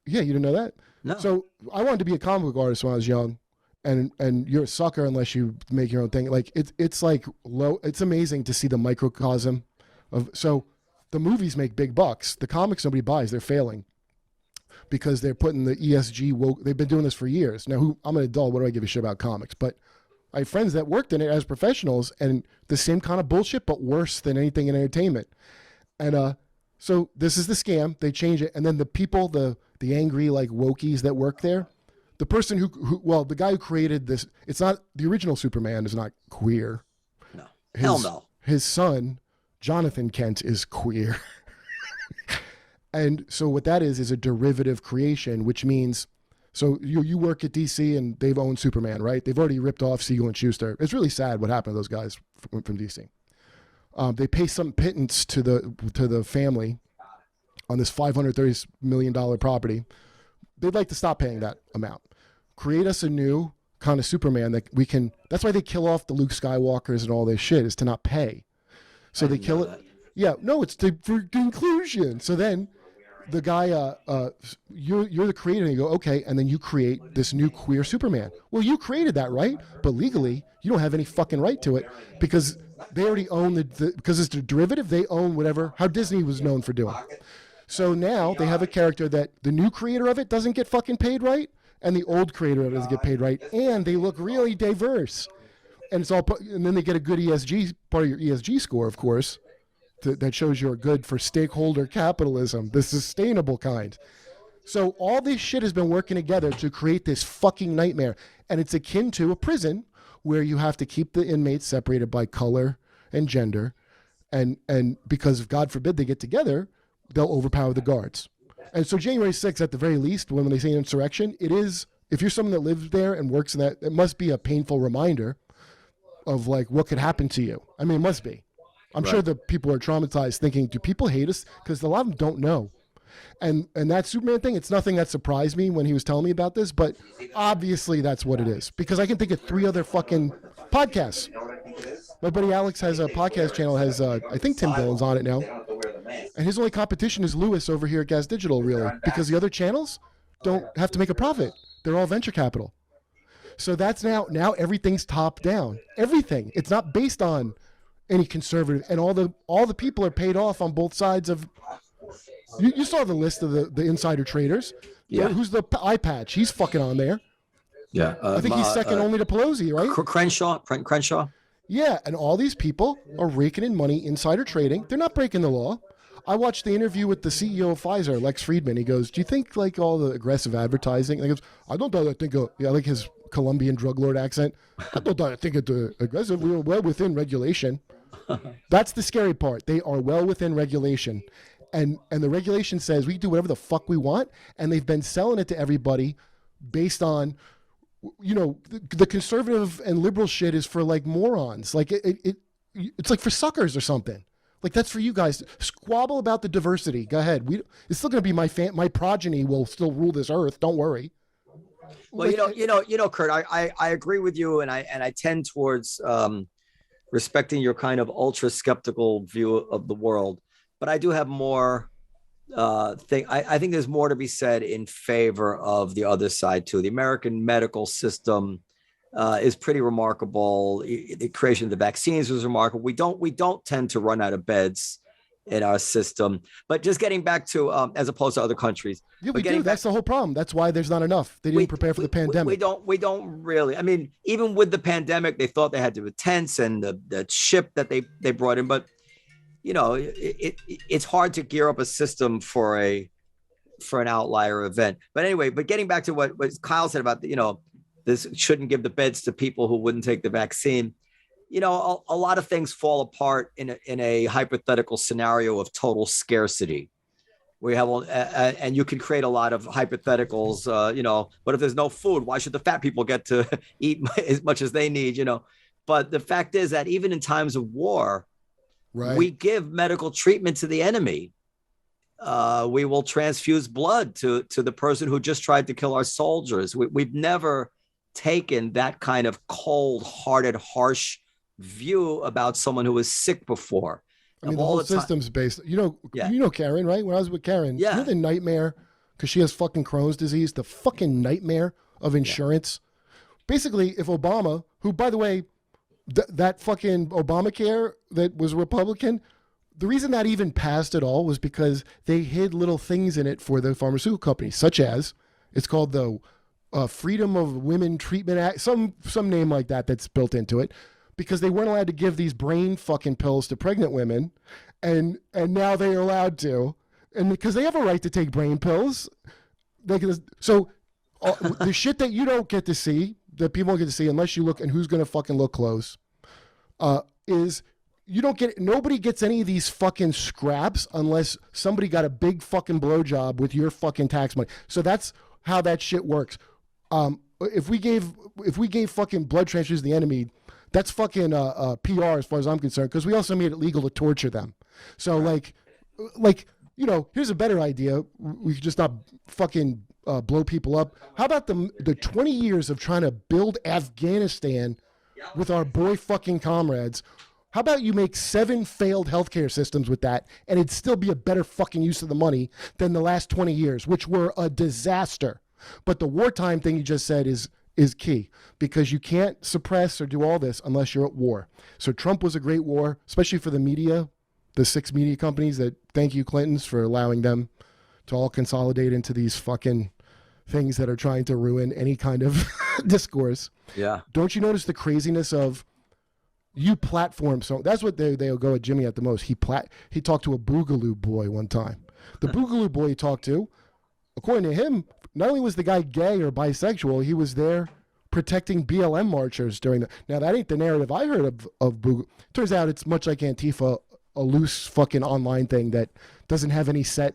Speaker 4: yeah, you didn't know that?
Speaker 5: No.
Speaker 4: So I wanted to be a comic book artist when I was young, and you're a sucker unless you make your own thing. Like it's like low. It's amazing to see the microcosm of. So the movies make big bucks. The comics nobody buys. They're failing. because they're putting the ESG woke. They've been doing this for years. Now, I'm an adult. What do I give a shit about comics? But I have friends that worked in it as professionals, and the same kind of bullshit, but worse than anything in entertainment. And so this is the scam. They change it, and then the people, the angry like wokies that work there, the person the guy who created this, it's not the original Superman is not queer.
Speaker 5: No, hell no.
Speaker 4: His son, Jonathan Kent, is queer. And so what that is a derivative creation, which means, so you work at DC and they've owned Superman, right? They've already ripped off Siegel and Schuster. It's really sad what happened to those guys from DC. They pay some pittance to the family on this $530 million property. They'd like to stop paying that amount. Create us a new kind of Superman that we can. That's why they kill off the Luke Skywalkers and all this shit, is to not pay. So they kill it. Yeah, no, it's for inclusion. So then the guy, you're the creator, and you go, okay, and then you create this new queer Superman. Well, you created that, right? But legally, you don't have any fucking right to it because they already own because it's a derivative. They own whatever, how Disney was known for doing. So now they have a character that the new creator of it doesn't get fucking paid right, and the old creator of it doesn't get paid right, and they look really diverse. And it's all, and then they get a good ESG, part of your ESG score, of course, that shows you're good for stakeholder capitalism, the sustainable kind. So all this shit has been working together to create this fucking nightmare. And it's akin to a prison where you have to keep the inmates separated by color and gender. And because if God forbid they get together, they'll overpower the guards. And so January 6th, at the very least, when they say insurrection, it is, if you're someone that lives there and works in that, it must be a painful reminder of like what could happen to you. I mean, it must be. I'm sure the people are traumatized thinking, do people hate us? Because a lot of them don't know. And that Superman thing, it's nothing that surprised me when he was telling me about this, but obviously that's what it is. Because I can think of 3 other fucking podcasts. My buddy Alex has a podcast channel, has I think Tim Dillon's on it now. And his only competition is Lewis over here at Gas Digital, really. Because the other channels don't have to make a profit. They're all venture capital. So that's now everything's top down. Everything. It's not based on any conservative, and all the people are paid off on both sides of. You saw the list of the insider traders. Yeah. Who's the eye patch? He's fucking on there.
Speaker 5: Yeah.
Speaker 4: I think he's second only to Pelosi, right?
Speaker 5: Crenshaw.
Speaker 4: Yeah, and all these people are raking in money, insider trading. They're not breaking the law. I watched the interview with the CEO of Pfizer, Lex Friedman. He goes, "Do you think like all the aggressive advertising?" And he goes, "I don't think I like his Colombian drug lord accent. I don't think it's aggressive. We were well within regulation." That's the scary part. They are well within regulation. And the regulation says we can do whatever the fuck we want, and they've been selling it to everybody based on, the conservative and liberal shit is for like morons. Like it's like for suckers or something. Like that's for you guys. Squabble about the diversity. Go ahead. It's still going to be my progeny will still rule this earth. Don't worry.
Speaker 5: Well, Kurt, I agree with you, and I tend towards respecting your kind of ultra skeptical view of the world, but I do have more I think there's more to be said in favor of the other side too. The American medical system is pretty remarkable. The creation of the vaccines was remarkable. We don't tend to run out of beds in our system. But just getting back to as opposed to other countries.
Speaker 4: Yeah, we do. That's the whole problem. That's why there's not enough. They didn't prepare for the pandemic.
Speaker 5: We don't really. I mean, even with the pandemic, they thought they had the tents and the ship that they brought in, but it's hard to gear up a system for an outlier event. But anyway, getting back to what Kyle said about this shouldn't give the beds to people who wouldn't take the vaccine. A lot of things fall apart in a hypothetical scenario of total scarcity. We have, and you can create a lot of hypotheticals. But if there's no food, why should the fat people get to eat as much as they need? But the fact is that even in times of war, right, we give medical treatment to the enemy. We will transfuse blood to the person who just tried to kill our soldiers. We've never taken that kind of cold-hearted, harsh view about someone who was sick before.
Speaker 4: I mean, the whole system's based. Karen, right? When I was with Karen, the nightmare, because she has fucking Crohn's disease, the fucking nightmare of insurance. Basically, if Obama, who, by the way, that fucking Obamacare that was Republican, the reason that even passed at all was because they hid little things in it for the pharmaceutical companies, such as it's called the Freedom of Women Treatment Act, some name like that that's built into it, because they weren't allowed to give these brain fucking pills to pregnant women, and now they are allowed to, and because they have a right to take brain pills, so the shit that you don't get to see, that people don't get to see unless you look, and who's gonna fucking look close, is. Nobody gets any of these fucking scraps unless somebody got a big fucking blowjob with your fucking tax money. So that's how that shit works. If we gave fucking blood transfusions to the enemy, that's fucking PR as far as I'm concerned, because we also made it legal to torture them. So like, here's a better idea. We could just not fucking blow people up. How about the 20 years of trying to build Afghanistan with our boy fucking comrades? How about you make 7 failed healthcare systems with that, and it'd still be a better fucking use of the money than the last 20 years, which were a disaster. But the wartime thing you just said is key, because you can't suppress or do all this unless you're at war. So Trump was a great war, especially for the media, the 6 media companies that, thank you, Clintons, for allowing them to all consolidate into these fucking things that are trying to ruin any kind of discourse.
Speaker 5: Yeah.
Speaker 4: Don't you notice the craziness of you platform? So that's what they'll go at Jimmy at the most. He talked to a Boogaloo boy one time. The Boogaloo boy he talked to, according to him, not only was the guy gay or bisexual, he was there protecting BLM marchers during the. Now that ain't the narrative I heard of Boogaloo. Turns out it's much like Antifa, a loose fucking online thing that doesn't have any set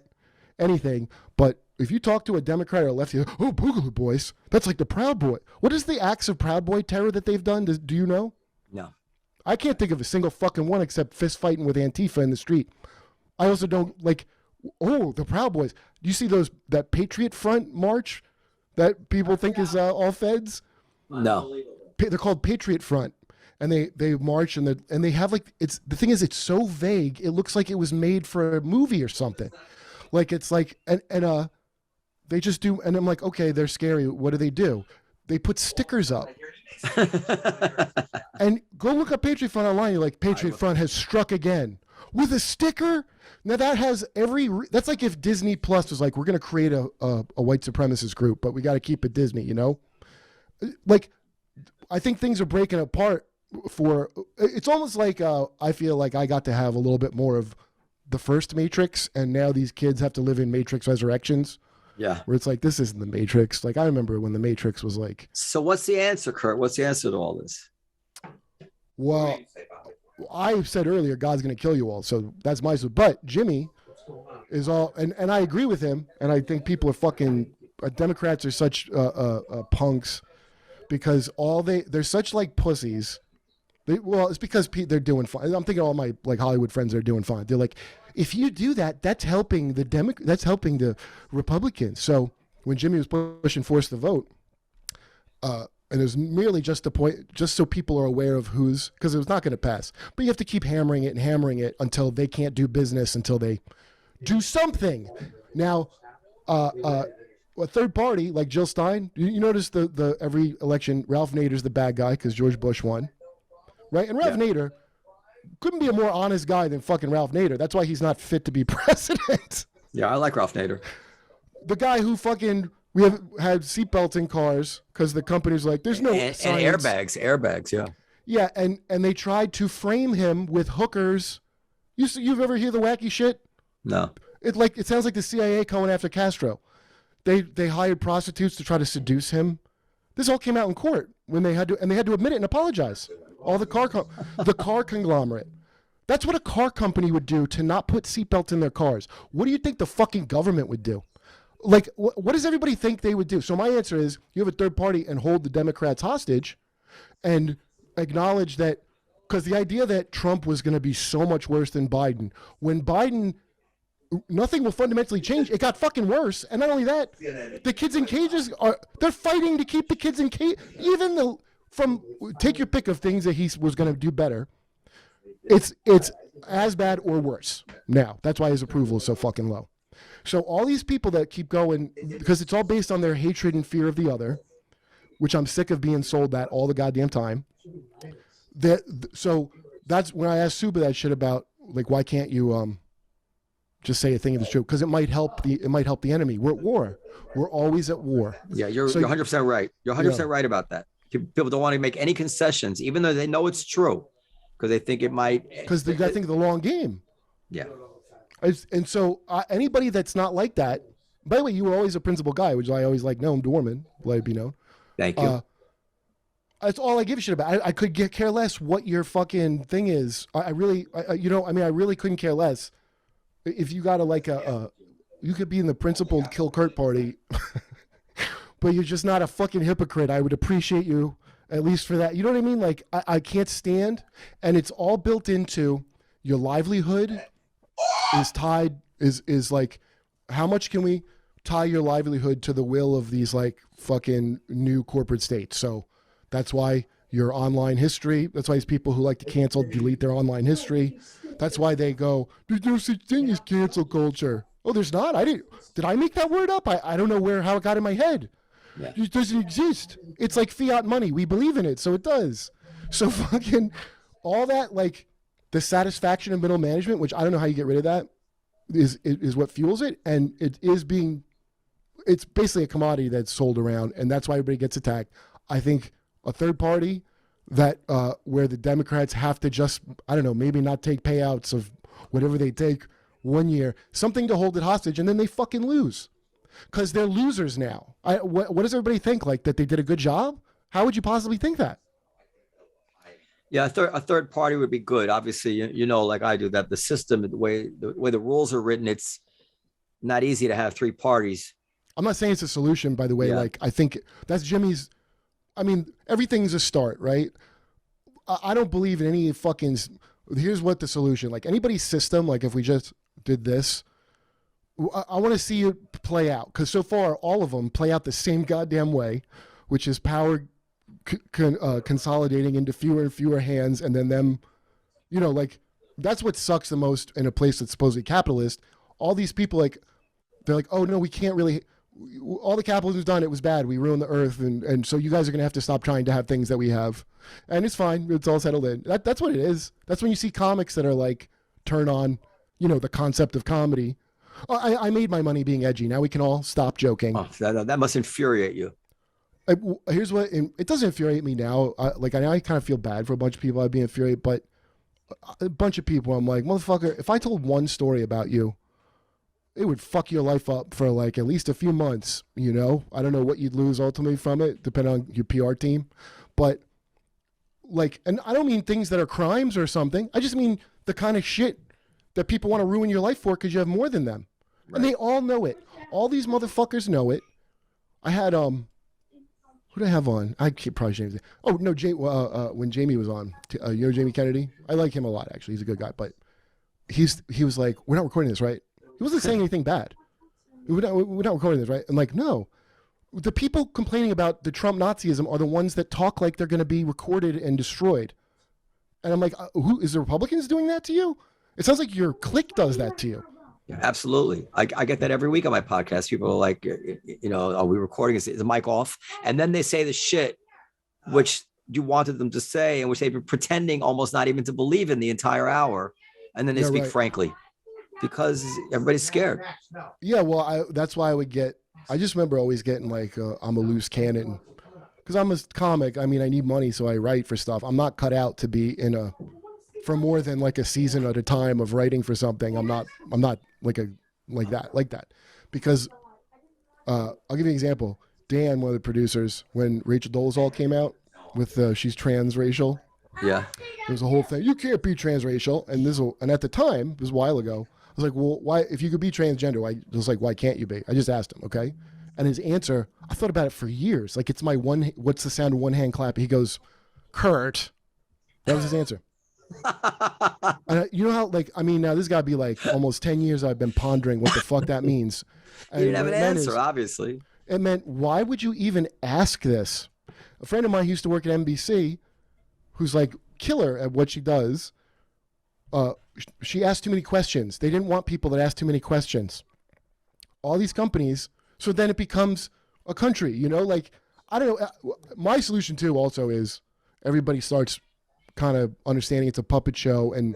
Speaker 4: anything. But if you talk to a Democrat or a lefty, oh, Boogaloo boys, that's like the Proud Boy. What is the acts of Proud Boy terror that they've done? Do you know?
Speaker 5: No.
Speaker 4: I can't think of a single fucking one except fist fighting with Antifa in the street. I also don't like, the Proud Boys. Do you see that Patriot Front march that people think is all feds?
Speaker 5: No.
Speaker 4: They're called Patriot Front, and they march and they have the thing is it's so vague. It looks like it was made for a movie or something. Like it's like and they just do, and I'm like, okay, they're scary. What do? They put stickers up. And go look up Patriot Front online. You're like, Patriot Front has struck again with a sticker. Now that has that's like if Disney Plus was like, we're going to create a white supremacist group, but we got to keep it Disney, Like, I think things are breaking apart it's almost like I feel like I got to have a little bit more of the first Matrix, and now these kids have to live in Matrix Resurrections.
Speaker 5: Yeah.
Speaker 4: Where it's like, this isn't the Matrix. Like, I remember when the Matrix was like.
Speaker 5: So what's the answer, Kurt? What's the answer to all this?
Speaker 4: Well, I said earlier, God's going to kill you all. So that's my. But Jimmy is all, and I agree with him. And I think people are fucking, Democrats are such punks, because they're such like pussies. It's because they're doing fine. I'm thinking all my like Hollywood friends are doing fine. They're like, if you do that, that's helping the Republicans. So when Jimmy was pushing force to vote, and it was merely just so people are aware of because it was not going to pass. But you have to keep hammering it until they can't do business, until they do something. Now, a third party like Jill Stein, you notice the every election, Ralph Nader's the bad guy because George Bush won. Right? And Ralph Nader couldn't be a more honest guy than fucking Ralph Nader. That's why he's not fit to be president.
Speaker 5: Yeah, I like Ralph Nader.
Speaker 4: The guy who we have had seatbelts in cars because the company's like, there's no
Speaker 5: and airbags, yeah.
Speaker 4: Yeah, and they tried to frame him with hookers. You've ever hear the wacky shit?
Speaker 5: No.
Speaker 4: It sounds like the CIA coming after Castro. They hired prostitutes to try to seduce him. This all came out in court when they had to admit it and apologize. All the car conglomerate. That's what a car company would do to not put seatbelts in their cars. What do you think the fucking government would do? Like, what does everybody think they would do? So my answer is, you have a third party and hold the Democrats hostage and acknowledge that, because the idea that Trump was going to be so much worse than Biden, when Biden, nothing will fundamentally change. It got fucking worse. And not only that, the kids in cages they're fighting to keep the kids in cage. Take your pick of things that he was going to do better. It's as bad or worse now. That's why his approval is so fucking low. So all these people that keep going, because it's all based on their hatred and fear of the other, which I'm sick of being sold that all the goddamn time. So that's when I asked Suba that shit about like, why can't you just say a thing that's true? Because it might help the enemy. We're at war. We're always at war.
Speaker 5: Yeah, you're 100% right. You're 100% right about that. People don't want to make any concessions, even though they know it's true, because they think it might.
Speaker 4: Because they think of the long game.
Speaker 5: Yeah.
Speaker 4: And so anybody that's not like that. By the way, you were always a principled guy, which I always like. Noam Dworman, let it be known.
Speaker 5: Thank you.
Speaker 4: That's all I give a shit about. I could care less what your fucking thing is. I really couldn't care less. If you got you could be in the principled kill Kurt party, but you're just not a fucking hypocrite. I would appreciate you at least for that. You know what I mean? Like, I can't stand, and it's all built into your livelihood is like, how much can we tie your livelihood to the will of these like fucking new corporate states? So that's why your online history, that's why these people who like to cancel, delete their online history. That's why they go, there's no such thing as cancel culture. Oh, there's not? Did I make that word up? I don't know how it got in my head. Yeah. It doesn't exist. It's like fiat money. We believe in it, so it does. So fucking all that, like the satisfaction of middle management, which I don't know how you get rid of that, is what fuels it. And it's basically a commodity that's sold around, and that's why everybody gets attacked. I think a third party that where the Democrats have to just, I don't know, maybe not take payouts of whatever they take 1 year, something to hold it hostage, and then they fucking lose. Because they're losers now. What does everybody think? Like that they did a good job? How would you possibly think that?
Speaker 5: Yeah, a third party would be good. Obviously, you know, like I do, that the system, the way the rules are written, it's not easy to have three parties.
Speaker 4: I'm not saying it's a solution, by the way. Yeah. Like, I think that's Jimmy's. I mean, everything's a start, right? I don't believe in any fucking. Here's what the solution. Like anybody's system. Like if we just did this, I want to see it play out, because so far all of them play out the same goddamn way, which is power consolidating into fewer and fewer hands, and then them, you know, like that's what sucks the most in a place that's supposedly capitalist. All these people, like, they're like, oh no, we can't really. All the capitalism's done, it was bad. We ruined the earth, and so you guys are gonna have to stop trying to have things that we have, and it's fine. It's all settled in. That's what it is. That's when you see comics that are like turn on, you know, the concept of comedy. Oh, I made my money being edgy. Now we can all stop joking.
Speaker 5: Oh, that must infuriate you.
Speaker 4: Here's what it doesn't infuriate me now. I kind of feel bad for a bunch of people. I'd be infuriated, but a bunch of people, I'm like, motherfucker, if I told one story about you, it would fuck your life up for like at least a few months. You know, I don't know what you'd lose ultimately from it, depending on your PR team, but like, and I don't mean things that are crimes or something. I just mean the kind of shit that people want to ruin your life for because you have more than them. Right. And they all know it. All these motherfuckers know it. I had who did I have on? I probably shouldn't say. Oh no, when Jamie was on, you know Jamie Kennedy. I like him a lot, actually. He's a good guy, but he was like, "We're not recording this, right?" He wasn't saying anything bad. We're not recording this, right? I'm like, no. The people complaining about the Trump Nazism are the ones that talk like they're going to be recorded and destroyed. And I'm like, who is the Republicans doing that to you? It sounds like your clique does that to you.
Speaker 5: Yeah, absolutely. I get that every week on my podcast. People are like, you know, are we recording? Is the mic off? And then they say the shit which you wanted them to say, and which they've been pretending almost not even to believe in the entire hour. And then they speak frankly because everybody's scared.
Speaker 4: Yeah, well, that's why I just remember always getting like, I'm a loose cannon. Because I'm a comic. I mean, I need money, so I write for stuff. I'm not cut out to be for more than like a season at a time of writing for something. I'm not like that. Because I'll give you an example. Dan, one of the producers, when Rachel Dolezal came out with she's transracial.
Speaker 5: Yeah.
Speaker 4: There was a whole thing. You can't be transracial. And at the time, this was a while ago, I was like, well, why, if you could be transgender, why can't you be? I just asked him, okay? And his answer, I thought about it for years. Like, it's my what's the sound of one hand clap? He goes, Kurt. That was his answer. And you know how, like, I mean, now this got to be like almost 10 years I've been pondering what the fuck that means.
Speaker 5: And you didn't have an answer, obviously.
Speaker 4: It meant, why would you even ask this? A friend of mine who used to work at NBC, who's like killer at what she does, she asked too many questions. They didn't want people that asked too many questions. All these companies, so then it becomes a country, you know, like, I don't know. My solution too also is everybody starts kind of understanding it's a puppet show, and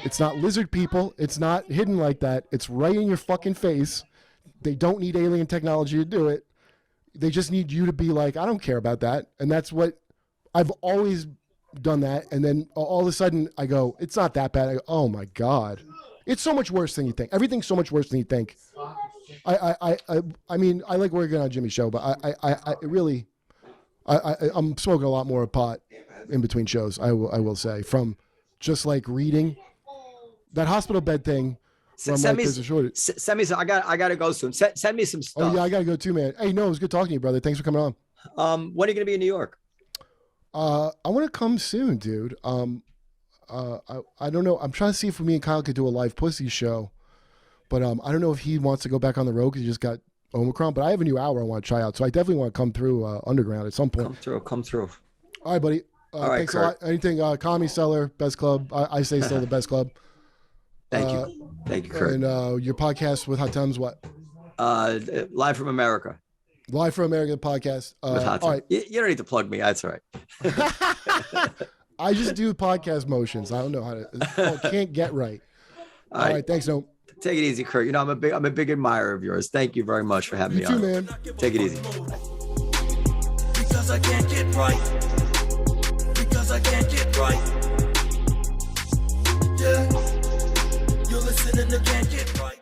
Speaker 4: It's not lizard people. It's not hidden like that. It's right in your fucking face. They don't need alien technology to do it. They just need you to be like, I don't care about that. And that's what I've always done that. And then all of a sudden I go, it's not that bad. I go, oh my God. It's so much worse than you think. Everything's so much worse than you think. I mean, I like working on Jimmy's show, but I'm smoking a lot more pot in between shows. I will say, from just like reading that hospital bed thing.
Speaker 5: Send me some. I got to go soon. Send me some stuff.
Speaker 4: Oh yeah, I got to go too, man. Hey, no, it was good talking to you, brother. Thanks for coming on.
Speaker 5: When are you going to be in New York?
Speaker 4: I want to come soon, dude. I don't know. I'm trying to see if me and Kyle could do a live pussy show, but I don't know if he wants to go back on the road because he just got Omicron. But I have a new hour I want to try out, so I definitely want to come through Underground at some point.
Speaker 5: Come through.
Speaker 4: All right, buddy.
Speaker 5: All right,
Speaker 4: thanks
Speaker 5: Kurt.
Speaker 4: a lot. Anything? Comedy Cellar, best club. I say still the best club.
Speaker 5: Thank you, Kurt.
Speaker 4: And your podcast with Hot Tums, what?
Speaker 5: Live from America.
Speaker 4: Live from America podcast.
Speaker 5: With Hot Tums.
Speaker 4: All right.
Speaker 5: You don't need to plug me. That's all right.
Speaker 4: I just do podcast motions. I don't know how to. Can't get right. All right. Thanks, Noam.
Speaker 5: Take it easy, Kurt. You know, I'm a big admirer of yours. Thank you very much for having me
Speaker 4: You too,
Speaker 5: on.
Speaker 4: man.
Speaker 5: Take it easy.
Speaker 3: Because I can't get right. Because I can't get right. Yeah. You're listening to Can't Get Right.